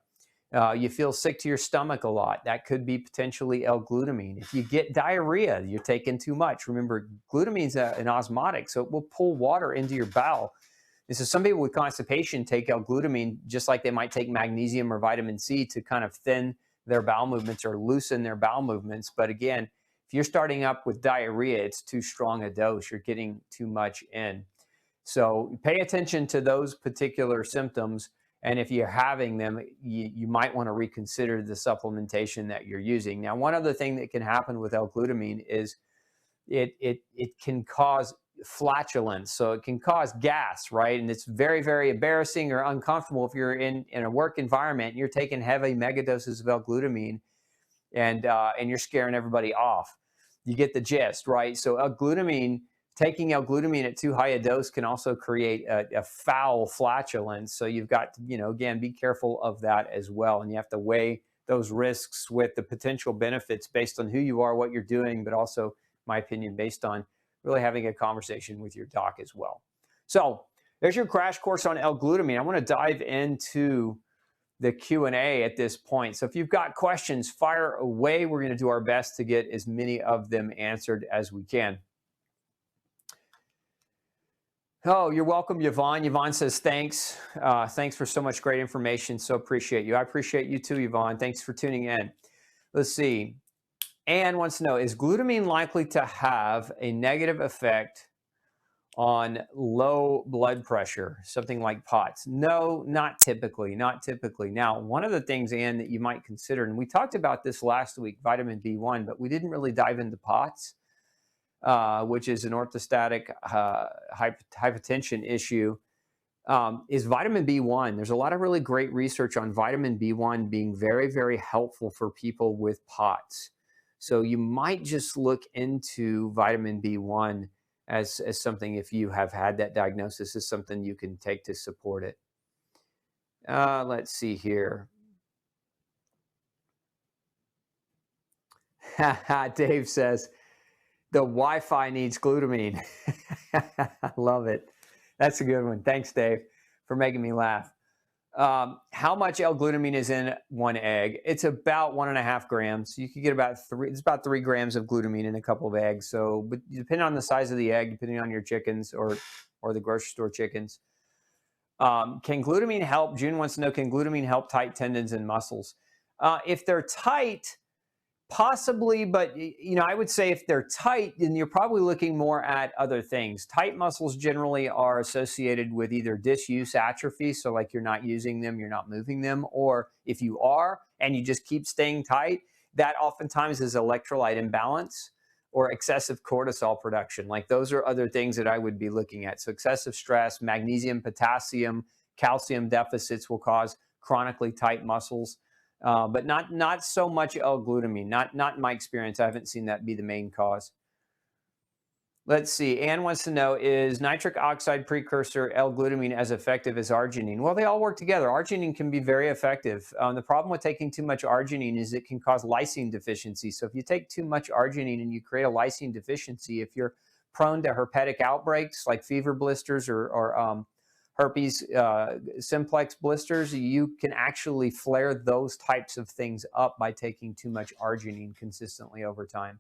you feel sick to your stomach a lot, that could be potentially L-Glutamine. If you get diarrhea, you're taking too much. Remember, glutamine's an osmotic, so it will pull water into your bowel. And so some people with constipation take L-Glutamine just like they might take magnesium or vitamin C to kind of thin their bowel movements or loosen their bowel movements. But again, if you're starting up with diarrhea, it's too strong a dose. You're getting too much in. So pay attention to those particular symptoms. And if you're having them, you might want to reconsider the supplementation that you're using. Now, one other thing that can happen with L-Glutamine is it can cause flatulence. So it can cause gas, right? And it's very, very embarrassing or uncomfortable if you're in a work environment and you're taking heavy megadoses of L-Glutamine and you're scaring everybody off. You get the gist, right? So taking L-Glutamine at too high a dose can also create a foul flatulence. So you've got to, again, be careful of that as well. And you have to weigh those risks with the potential benefits based on who you are, what you're doing, but also, my opinion, based on really having a conversation with your doc as well. So there's your crash course on L-Glutamine. I want to dive into the Q&A at this point. So if you've got questions, fire away. We're going to do our best to get as many of them answered as we can. Oh, you're welcome, Yvonne. Yvonne says, thanks. Thanks for so much great information. So appreciate you. I appreciate you too, Yvonne. Thanks for tuning in. Let's see. Anne wants to know, is glutamine likely to have a negative effect on low blood pressure, something like POTS? No, not typically, not typically. Now, one of the things, Ann, that you might consider, and we talked about this last week, vitamin B1, but we didn't really dive into POTS, which is an orthostatic hypotension issue, is vitamin B1. There's a lot of really great research on vitamin B1 being very, very helpful for people with POTS. So you might just look into vitamin B1 as something, if you have had that diagnosis, is something you can take to support it. Let's see here. Dave says, the Wi-Fi needs glutamine. I love it. That's a good one. Thanks, Dave, for making me laugh. How much L-glutamine is in one egg? It's about 1.5 grams. You could get about 3. It's about 3 grams of glutamine in a couple of eggs. So, but depending on the size of the egg, depending on your chickens or the grocery store chickens. Can glutamine help? June wants to know, can glutamine help tight tendons and muscles? If they're tight, possibly, but I would say if they're tight, then you're probably looking more at other things. Tight muscles generally are associated with either disuse atrophy, so like you're not using them, you're not moving them, or if you are and you just keep staying tight, that oftentimes is electrolyte imbalance or excessive cortisol production. Like those are other things that I would be looking at. So excessive stress, magnesium, potassium, calcium deficits will cause chronically tight muscles. But not so much L-glutamine. Not in my experience. I haven't seen that be the main cause. Let's see. Ann wants to know, is nitric oxide precursor L-glutamine as effective as arginine? Well, they all work together. Arginine can be very effective. The problem with taking too much arginine is it can cause lysine deficiency. So if you take too much arginine and you create a lysine deficiency, if you're prone to herpetic outbreaks like fever blisters or herpes simplex blisters, you can actually flare those types of things up by taking too much arginine consistently over time.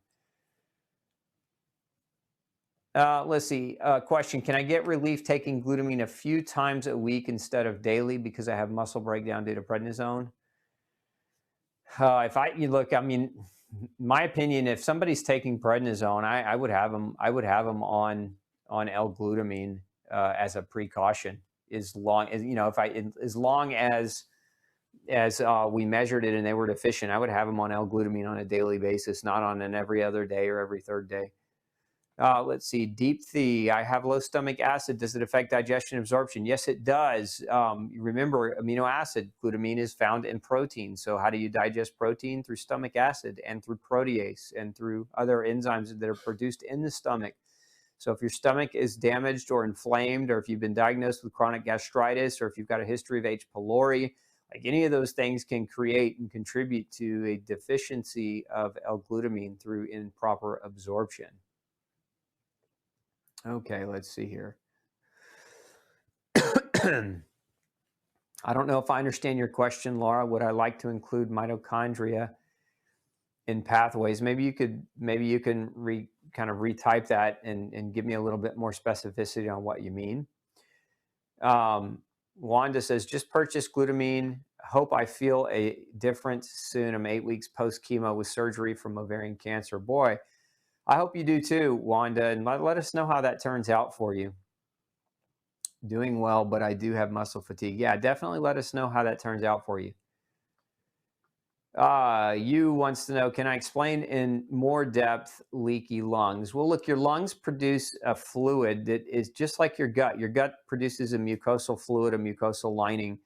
Let's see. Question: can I get relief taking glutamine a few times a week instead of daily because I have muscle breakdown due to prednisone? Look, I mean, my opinion, if somebody's taking prednisone, I would have them. I would have them on L-glutamine as a precaution. As long as we measured it and they were deficient, I would have them on L-glutamine on a daily basis, not on an every other day or every third day. Let's see. Deep Thea, I have low stomach acid. Does it affect digestion absorption? Yes, it does. Remember, amino acid, glutamine is found in protein. So how do you digest protein? Through stomach acid and through protease and through other enzymes that are produced in the stomach. So if your stomach is damaged or inflamed, or if you've been diagnosed with chronic gastritis, or if you've got a history of H. pylori, like any of those things can create and contribute to a deficiency of L-glutamine through improper absorption. Okay, let's see here. I don't know if I understand your question, Laura. Would I like to include mitochondria in pathways? Maybe you can kind of retype that and give me a little bit more specificity on what you mean. Wanda says, just purchase glutamine. Hope I feel a difference soon. I'm 8 weeks post chemo with surgery from ovarian cancer. Boy, I hope you do too, Wanda, and let us know how that turns out for you. Doing well, but I do have muscle fatigue. Yeah, definitely let us know how that turns out for you. You wants to know, can I explain in more depth leaky lungs? Well, look, your lungs produce a fluid that is just like your gut. Your gut produces a mucosal fluid, a mucosal lining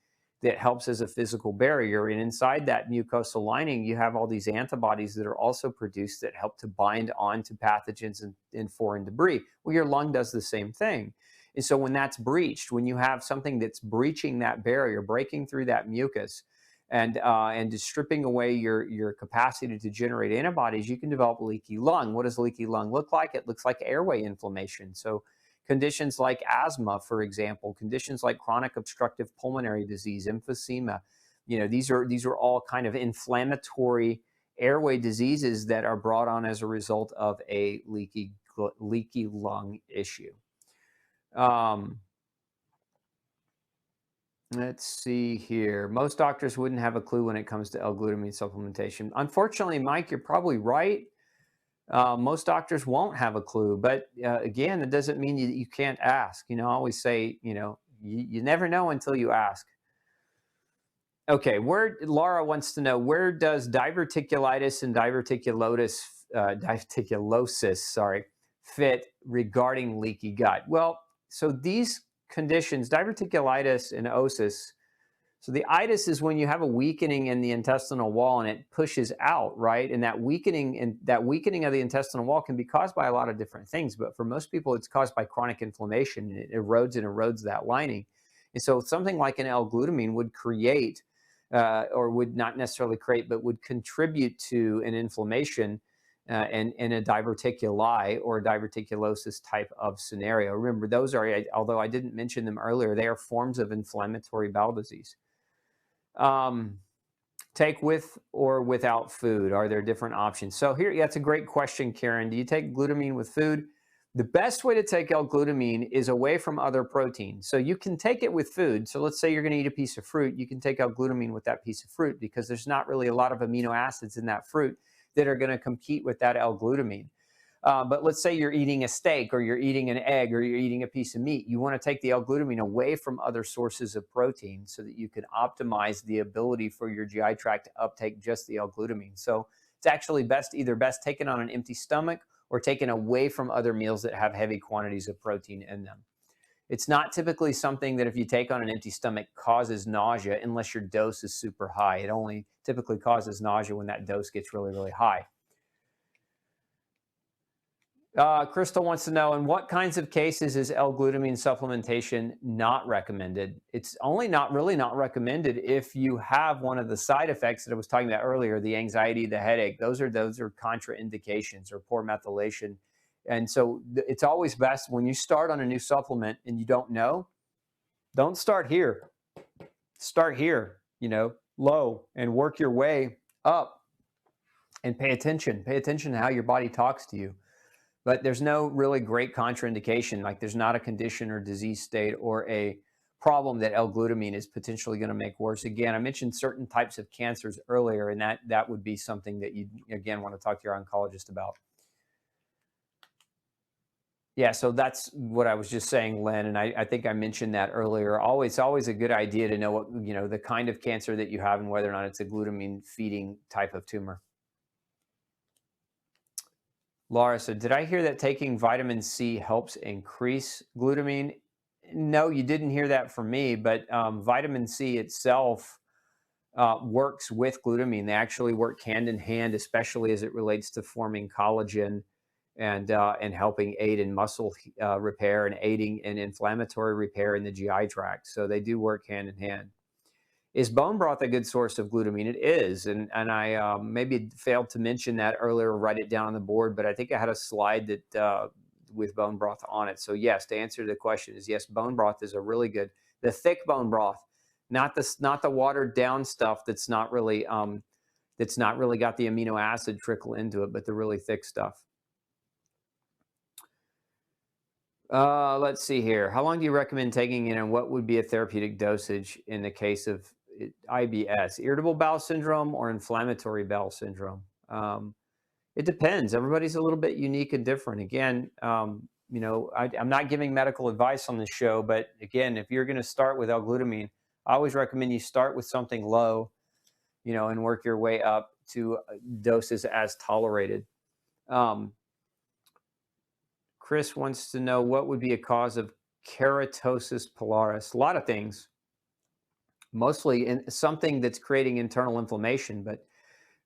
that helps as a physical barrier. And inside that mucosal lining, you have all these antibodies that are also produced that help to bind onto pathogens and foreign debris. Well, your lung does the same thing. And so when that's breached, when you have something that's breaching that barrier, breaking through that mucus, and just stripping away your capacity to generate antibodies, you can develop leaky lung. What does leaky lung look like? It looks like airway inflammation. So conditions like asthma, for example, conditions like chronic obstructive pulmonary disease, emphysema, these are all kind of inflammatory airway diseases that are brought on as a result of a leaky lung issue. Let's see here. Most doctors wouldn't have a clue when it comes to L-glutamine supplementation. Unfortunately, Mike, you're probably right. Most doctors won't have a clue, but again, it doesn't mean you can't ask. I always say, you never know until you ask. Okay, where Laura wants to know, where does diverticulitis and diverticulosis, sorry, fit regarding leaky gut? Well, so these conditions, diverticulitis and osis. So the itis is when you have a weakening in the intestinal wall and it pushes out, right? And that weakening of the intestinal wall can be caused by a lot of different things, but for most people, it's caused by chronic inflammation. And it erodes that lining. And so something like an L-glutamine would create, or would not necessarily create, but would contribute to an inflammation and a diverticuli or diverticulosis type of scenario. Remember, those are, although I didn't mention them earlier, they are forms of inflammatory bowel disease. Take with or without food? Are there different options? So here, that's a great question, Karen. Do you take glutamine with food? The best way to take L-glutamine is away from other proteins. So you can take it with food. So let's say you're going to eat a piece of fruit. You can take L-glutamine with that piece of fruit because there's not really a lot of amino acids in that fruit that are going to compete with that L-glutamine. But let's say you're eating a steak or you're eating an egg or you're eating a piece of meat. You want to take the L-glutamine away from other sources of protein so that you can optimize the ability for your GI tract to uptake just the L-glutamine. So it's actually either best taken on an empty stomach or taken away from other meals that have heavy quantities of protein in them. It's not typically something that if you take on an empty stomach causes nausea unless your dose is super high. It only typically causes nausea when that dose gets really, really high. Crystal wants to know, in what kinds of cases is L-glutamine supplementation not recommended? It's only not recommended if you have one of the side effects that I was talking about earlier, the anxiety, the headache. Those are contraindications or poor methylation. And so it's always best when you start on a new supplement and you don't start here. Start here, low, and work your way up and pay attention. Pay attention to how your body talks to you. But there's no really great contraindication. Like there's not a condition or disease state or a problem that L-glutamine is potentially going to make worse. Again, I mentioned certain types of cancers earlier, and that would be something that you, again, want to talk to your oncologist about. Yeah, so that's what I was just saying, Len, and I think I mentioned that earlier. Always a good idea to know what, the kind of cancer that you have and whether or not it's a glutamine feeding type of tumor. Laura said, did I hear that taking vitamin C helps increase glutamine? No, you didn't hear that from me, but vitamin C itself works with glutamine. They actually work hand in hand, especially as it relates to forming collagen and helping aid in muscle repair and aiding in inflammatory repair in the GI tract. So they do work hand in hand. Is bone broth a good source of glutamine? It is, and I maybe failed to mention that earlier, write it down on the board, but I think I had a slide that with bone broth on it. So yes, to answer the question is yes, bone broth is a really good, the thick bone broth, not the watered down stuff that's not really got the amino acid trickle into it, but the really thick stuff. Let's see here. How long do you recommend taking it, and what would be a therapeutic dosage in the case of IBS, irritable bowel syndrome or inflammatory bowel syndrome? It depends. Everybody's a little bit unique and different. Again, I'm not giving medical advice on this show, but again, if you're going to start with L-glutamine, I always recommend you start with something low, and work your way up to doses as tolerated. Chris wants to know, what would be a cause of keratosis pilaris? A lot of things, mostly in something that's creating internal inflammation, but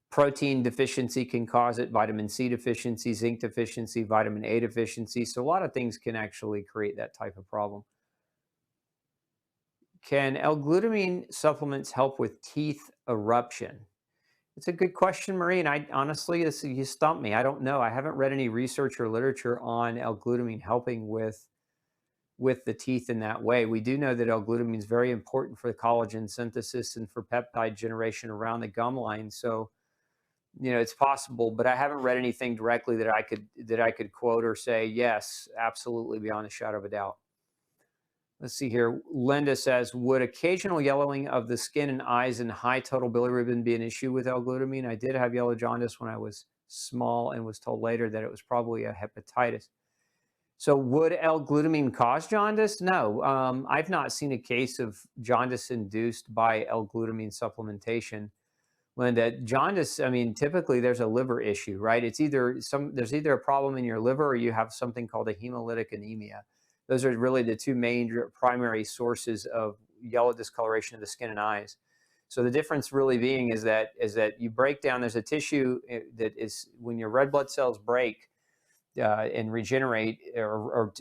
protein deficiency can cause it, vitamin C deficiency, zinc deficiency, vitamin A deficiency. So a lot of things can actually create that type of problem. Can L-glutamine supplements help with teeth eruption? It's a good question, Marie, and I honestly, you stumped me. I don't know. I haven't read any research or literature on L-glutamine helping with the teeth in that way. We do know that L-glutamine is very important for the collagen synthesis and for peptide generation around the gum line. So, it's possible, but I haven't read anything directly that I could quote or say, yes, absolutely, beyond a shadow of a doubt. Let's see here. Linda says, would occasional yellowing of the skin and eyes and high total bilirubin be an issue with L-glutamine? I did have yellow jaundice when I was small and was told later that it was probably a hepatitis. So would L-glutamine cause jaundice? No. I've not seen a case of jaundice induced by L-glutamine supplementation. Linda, jaundice, I mean, typically there's a liver issue, right? There's either a problem in your liver or you have something called a hemolytic anemia. Those are really the two major primary sources of yellow discoloration of the skin and eyes. So the difference really being is that you break down, there's a tissue that is, when your red blood cells break, and regenerate or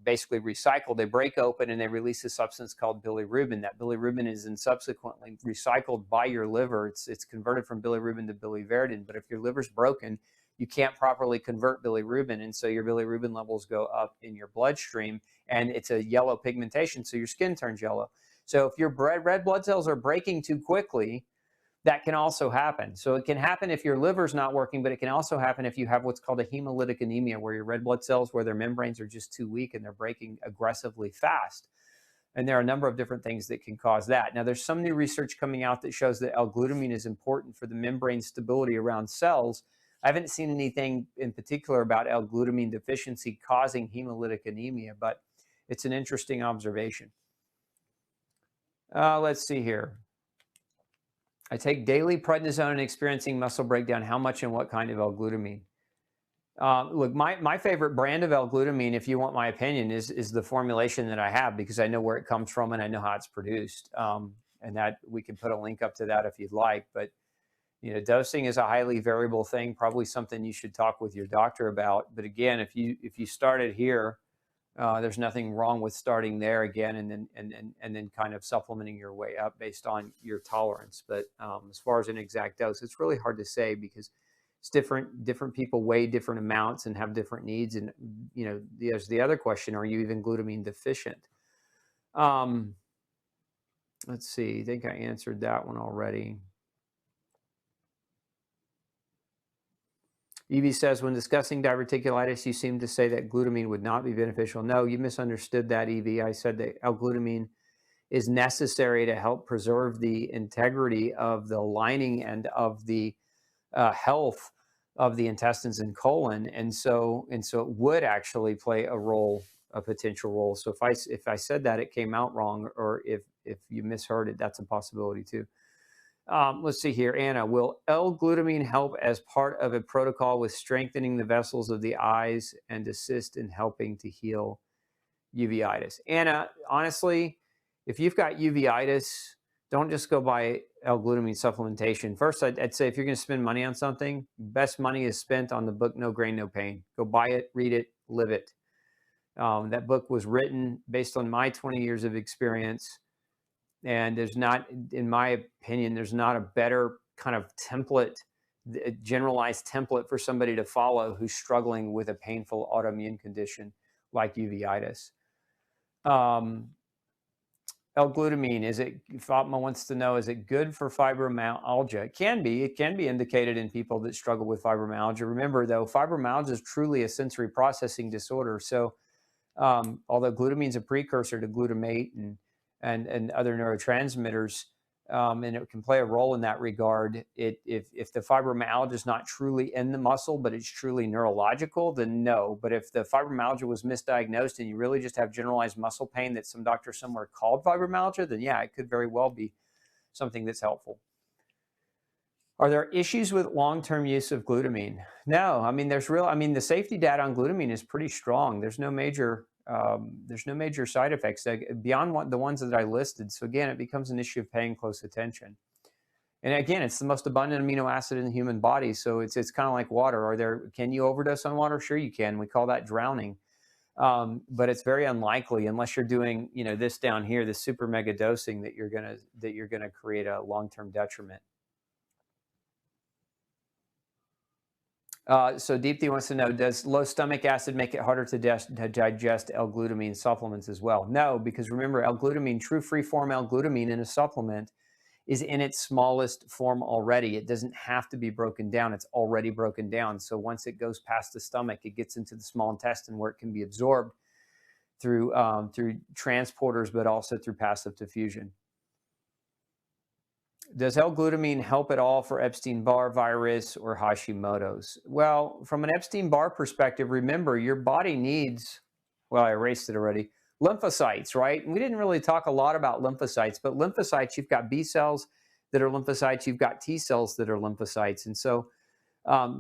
basically recycle, they break open and they release a substance called bilirubin. That bilirubin is then subsequently recycled by your liver. It's converted from bilirubin to biliverdin. But if your liver's broken, you can't properly convert bilirubin, and so your bilirubin levels go up in your bloodstream, and it's a yellow pigmentation, so your skin turns yellow. So if your red blood cells are breaking too quickly, that can also happen. So it can happen if your liver's not working, but it can also happen if you have what's called a hemolytic anemia, where your red blood cells, where their membranes are just too weak and they're breaking aggressively fast. And there are a number of different things that can cause that. Now, there's some new research coming out that shows that L-glutamine is important for the membrane stability around cells. I haven't seen anything in particular about L-glutamine deficiency causing hemolytic anemia, but it's an interesting observation. Let's see here. I take daily prednisone and experiencing muscle breakdown. How much and what kind of L-glutamine? Look, my favorite brand of L-glutamine, if you want my opinion, is the formulation that I have, because I know where it comes from and I know how it's produced. And that we can put a link up to that if you'd like. But dosing is a highly variable thing. Probably something you should talk with your doctor about. But again, if you started here, there's nothing wrong with starting there again, and then kind of supplementing your way up based on your tolerance. But as far as an exact dose, it's really hard to say, because it's different. Different people weigh different amounts and have different needs. And there's the other question: are you even glutamine deficient? Let's see. I think I answered that one already. Evie says, when discussing diverticulitis, you seem to say that glutamine would not be beneficial. No, you misunderstood that, Evie. I said that L-glutamine is necessary to help preserve the integrity of the lining and of the health of the intestines and colon. And so it would actually play a potential role. So if I said that it came out wrong, or if you misheard it, that's a possibility too. Let's see here. Anna, will L-glutamine help as part of a protocol with strengthening the vessels of the eyes and assist in helping to heal uveitis? Anna, honestly, if you've got uveitis, don't just go buy L-glutamine supplementation. First, I'd say if you're going to spend money on something, best money is spent on the book No Grain, No Pain. Go buy it, read it, live it. That book was written based on my 20 years of experience. And there's not, in my opinion, there's not a better kind of template, a generalized template for somebody to follow who's struggling with a painful autoimmune condition like uveitis. L-glutamine, Fatma wants to know, is it good for fibromyalgia? It can be indicated in people that struggle with fibromyalgia. Remember though, fibromyalgia is truly a sensory processing disorder. So although glutamine is a precursor to glutamate and other neurotransmitters, and it can play a role in that regard. If the fibromyalgia is not truly in the muscle, but it's truly neurological, then no. But if the fibromyalgia was misdiagnosed and you really just have generalized muscle pain that some doctor somewhere called fibromyalgia, then yeah, it could very well be something that's helpful. Are there issues with long-term use of glutamine? No, I mean, the safety data on glutamine is pretty strong. There's no major side effects beyond the ones that I listed. So again, it becomes an issue of paying close attention. And again, it's the most abundant amino acid in the human body. So it's kind of like water. Can you overdose on water? Sure you can. We call that drowning. But it's very unlikely, unless you're doing, this down here, the super mega dosing, that you're gonna create a long-term detriment. So Deepthi wants to know, does low stomach acid make it harder to digest L-glutamine supplements as well? No, because remember, L-glutamine, true free-form L-glutamine in a supplement is in its smallest form already. It doesn't have to be broken down. It's already broken down. So once it goes past the stomach, it gets into the small intestine, where it can be absorbed through transporters, but also through passive diffusion. Does L-glutamine help at all for Epstein-Barr virus or Hashimoto's? Well, from an Epstein-Barr perspective, remember your body needs, well, I erased it already, lymphocytes, right? And we didn't really talk a lot about lymphocytes, but lymphocytes, you've got B cells that are lymphocytes, you've got T cells that are lymphocytes. And so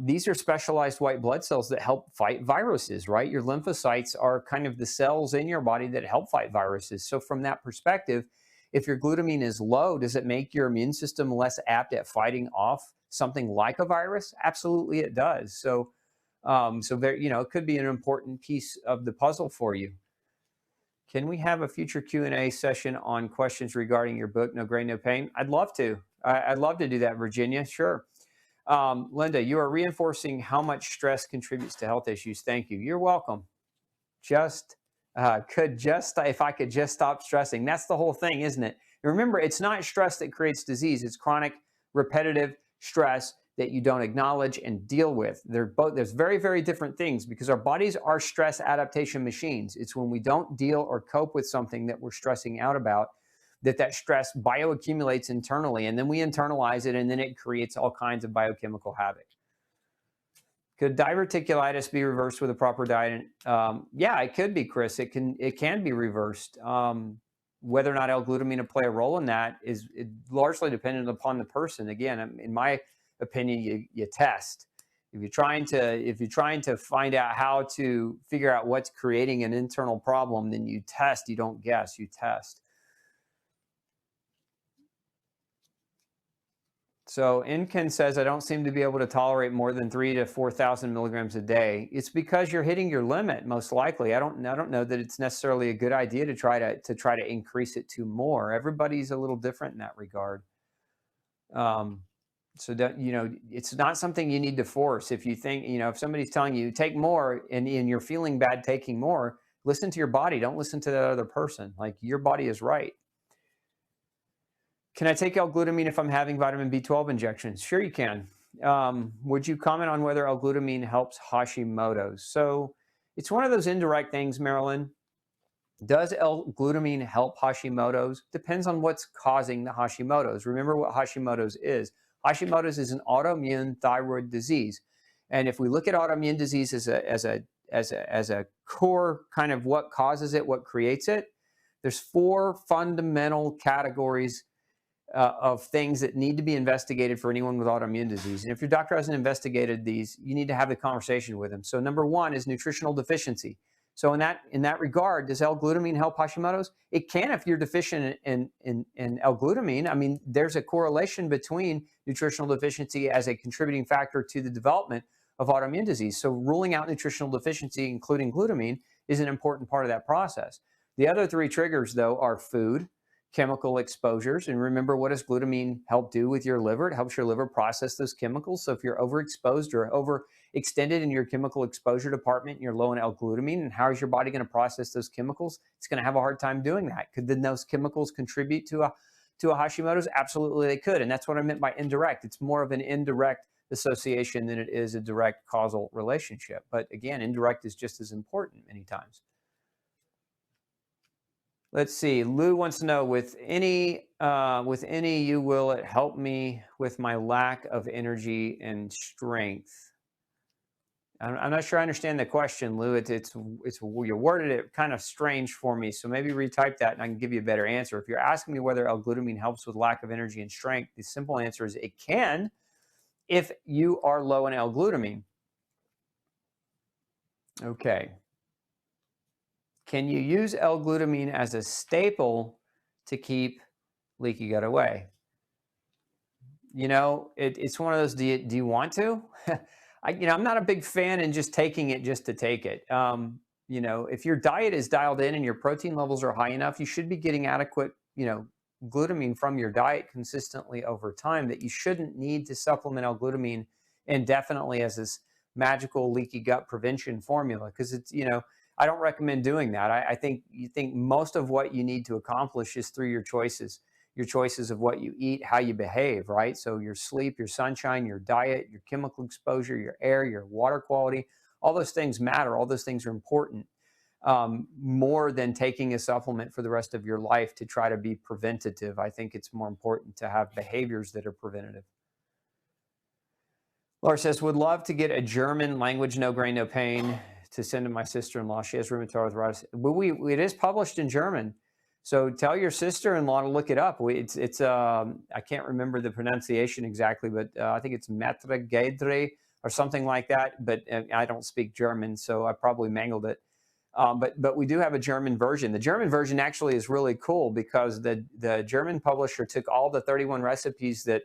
these are specialized white blood cells that help fight viruses, right? Your lymphocytes are kind of the cells in your body that help fight viruses. So from that perspective, if your glutamine is low, does it make your immune system less apt at fighting off something like a virus? Absolutely, it does. So, so there, it could be an important piece of the puzzle for you. Can we have a future Q&A session on questions regarding your book, No Grain, No Pain? I'd love to. I'd love to do that, Virginia. Sure. Linda, you are reinforcing how much stress contributes to health issues. Thank you. You're welcome. If I could just stop stressing. That's the whole thing, isn't it? And remember, it's not stress that creates disease. It's chronic, repetitive stress that you don't acknowledge and deal with. There's very, very different things because our bodies are stress adaptation machines. It's when we don't deal or cope with something that we're stressing out about that stress bioaccumulates internally, and then we internalize it, and then it creates all kinds of biochemical havoc. Could diverticulitis be reversed with a proper diet? Yeah, it could be, Chris. It can be reversed. Whether or not L-glutamine will play a role in that is largely dependent upon the person. Again, in my opinion, you test. If you're trying to find out how to figure out what's creating an internal problem, then you test. You don't guess. You test. So Inken says, I don't seem to be able to tolerate more than 3,000 to 4,000 milligrams a day. It's because you're hitting your limit, most likely. I don't know that it's necessarily a good idea to try to increase it to more. Everybody's a little different in that regard. So that, it's not something you need to force. If you think, if somebody's telling you take more and you're feeling bad taking more, listen to your body. Don't listen to that other person. Like, your body is right. Can I take L-glutamine if I'm having vitamin B12 injections? Sure, you can. Would you comment on whether L-glutamine helps Hashimoto's? So it's one of those indirect things, Marilyn. Does L-glutamine help Hashimoto's? Depends on what's causing the Hashimoto's. Remember what Hashimoto's is. Hashimoto's is an autoimmune thyroid disease. And if we look at autoimmune disease as a core kind of what causes it, what creates it, there's 4 fundamental categories of things that need to be investigated for anyone with autoimmune disease. And if your doctor hasn't investigated these, you need to have the conversation with them. So number 1 is nutritional deficiency. So in that regard, does L-glutamine help Hashimoto's? It can if you're deficient in L-glutamine. I mean, there's a correlation between nutritional deficiency as a contributing factor to the development of autoimmune disease. So ruling out nutritional deficiency, including glutamine, is an important part of that process. The other 3 triggers, though, are food, chemical exposures. And remember, what does glutamine help do with your liver? It helps your liver process those chemicals. So if you're overexposed or overextended in your chemical exposure department, and you're low in L-glutamine, and how is your body going to process those chemicals? It's going to have a hard time doing that. Could then those chemicals contribute to a Hashimoto's? Absolutely, they could. And that's what I meant by indirect. It's more of an indirect association than it is a direct causal relationship. But again, indirect is just as important many times. Let's see. Lou wants to know, with any, will it help me with my lack of energy and strength? I'm not sure I understand the question, Lou. It's you worded it kind of strange for me. So maybe retype that and I can give you a better answer. If you're asking me whether L-glutamine helps with lack of energy and strength, the simple answer is it can if you are low in L-glutamine. Okay. Can you use L-glutamine as a staple to keep leaky gut away? It's one of those, do you want to? I'm not a big fan in just taking it just to take it. If your diet is dialed in and your protein levels are high enough, you should be getting adequate, glutamine from your diet consistently over time, that you shouldn't need to supplement L-glutamine indefinitely as this magical leaky gut prevention formula, because it's, I don't recommend doing that. I think most of what you need to accomplish is through your choices of what you eat, how you behave, right? So your sleep, your sunshine, your diet, your chemical exposure, your air, your water quality, all those things matter. All those things are important. more than taking a supplement for the rest of your life to try to be preventative. I think it's more important to have behaviors that are preventative. Laura says, would love to get a German language, no grain, no pain, to send to my sister-in-law. She has rheumatoid arthritis. It is published in German. So tell your sister-in-law to look it up. I can't remember the pronunciation exactly, but I think it's Metre Gedre or something like that. But I don't speak German, so I probably mangled it. But we do have a German version. The German version actually is really cool because the German publisher took all the 31 recipes that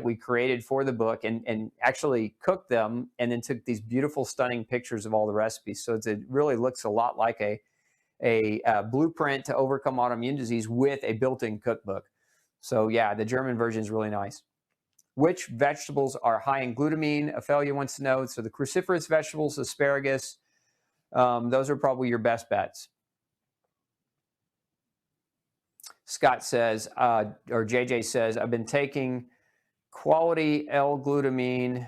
we created for the book and actually cooked them, and then took these beautiful, stunning pictures of all the recipes. So it really looks a lot like a blueprint to overcome autoimmune disease with a built-in cookbook. So yeah, the German version is really nice. Which vegetables are high in glutamine? Ophelia wants to know. So the cruciferous vegetables, asparagus, those are probably your best bets. Scott says, or JJ says, I've been taking quality L-Glutamine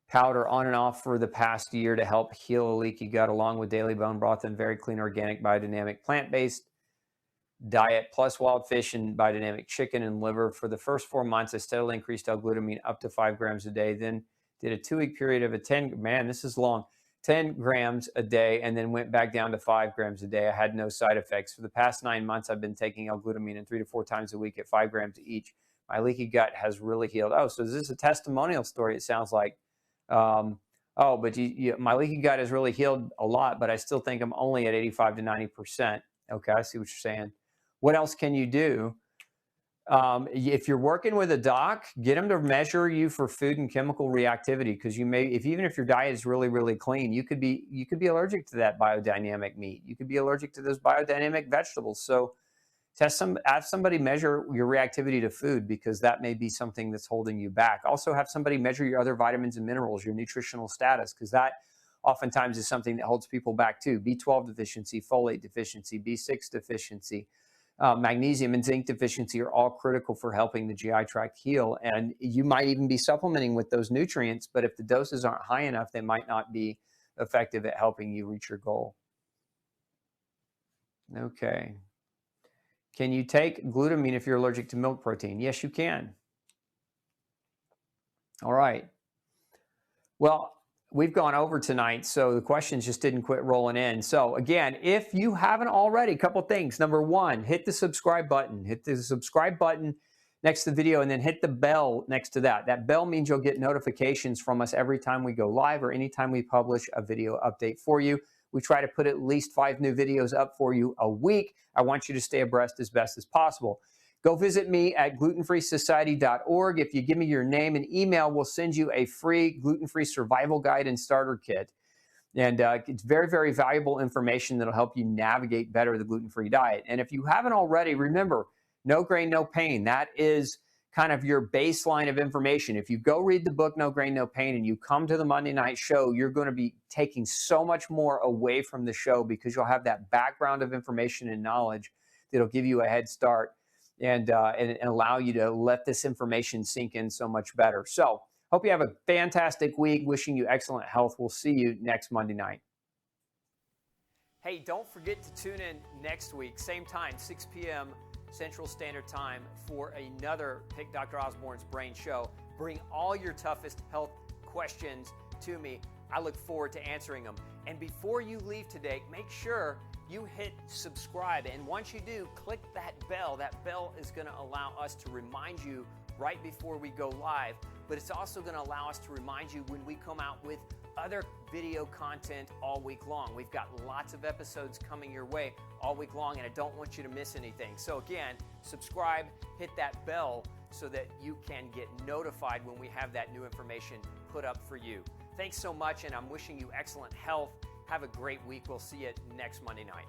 powder on and off for the past year to help heal a leaky gut, along with daily bone broth and very clean, organic, biodynamic, plant-based diet, plus wild fish and biodynamic chicken and liver. For the first 4 months, I steadily increased L-Glutamine up to 5 grams a day, then did a 2-week period of 10 grams a day, and then went back down to 5 grams a day. I had no side effects. For the past 9 months, I've been taking L-Glutamine 3 to 4 times a week at 5 grams each. My leaky gut has really healed. Oh, so is this a testimonial story? It sounds like. But my leaky gut has really healed a lot, but I still think I'm only at 85 to 90%. Okay, I see what you're saying. What else can you do? If you're working with a doc, get them to measure you for food and chemical reactivity, because even if your diet is really, really clean, you could be allergic to that biodynamic meat. You could be allergic to those biodynamic vegetables. So have somebody measure your reactivity to food, because that may be something that's holding you back. Also have somebody measure your other vitamins and minerals, your nutritional status, because that oftentimes is something that holds people back too. B12 deficiency, folate deficiency, B6 deficiency, magnesium and zinc deficiency are all critical for helping the GI tract heal. And you might even be supplementing with those nutrients, but if the doses aren't high enough, they might not be effective at helping you reach your goal. Okay. Can you take glutamine if you're allergic to milk protein? Yes, you can. All right. Well, we've gone over tonight, so the questions just didn't quit rolling in. So again, if you haven't already, a couple things. Number one, hit the subscribe button. Hit the subscribe button next to the video, and then hit the bell next to that. That bell means you'll get notifications from us every time we go live or anytime we publish a video update for you. We try to put at least 5 new videos up for you a week. I want you to stay abreast as best as possible. Go visit me at glutenfreesociety.org. If you give me your name and email, we'll send you a free gluten-free survival guide and starter kit. And it's very, very valuable information that'll help you navigate better the gluten-free diet. And if you haven't already, remember, no grain, no pain. That is kind of your baseline of information. If you go read the book, No Grain, No Pain, and you come to the Monday night show, you're going to be taking so much more away from the show, because you'll have that background of information and knowledge that'll give you a head start and allow you to let this information sink in so much better. So hope you have a fantastic week. Wishing you excellent health. We'll see you next Monday night. Hey, don't forget to tune in next week, same time, 6 p.m. Central Standard Time, for another Pick Dr. Osborne's Brain show. Bring all your toughest health questions to me. I look forward to answering them. And before you leave today, make sure you hit subscribe. And once you do, click that bell. That bell is going to allow us to remind you right before we go live. But it's also going to allow us to remind you when we come out with other video content all week long. We've got lots of episodes coming your way all week long, and I don't want you to miss anything. So again, subscribe, hit that bell so that you can get notified when we have that new information put up for you. Thanks so much, and I'm wishing you excellent health. Have a great week. We'll see you next Monday night.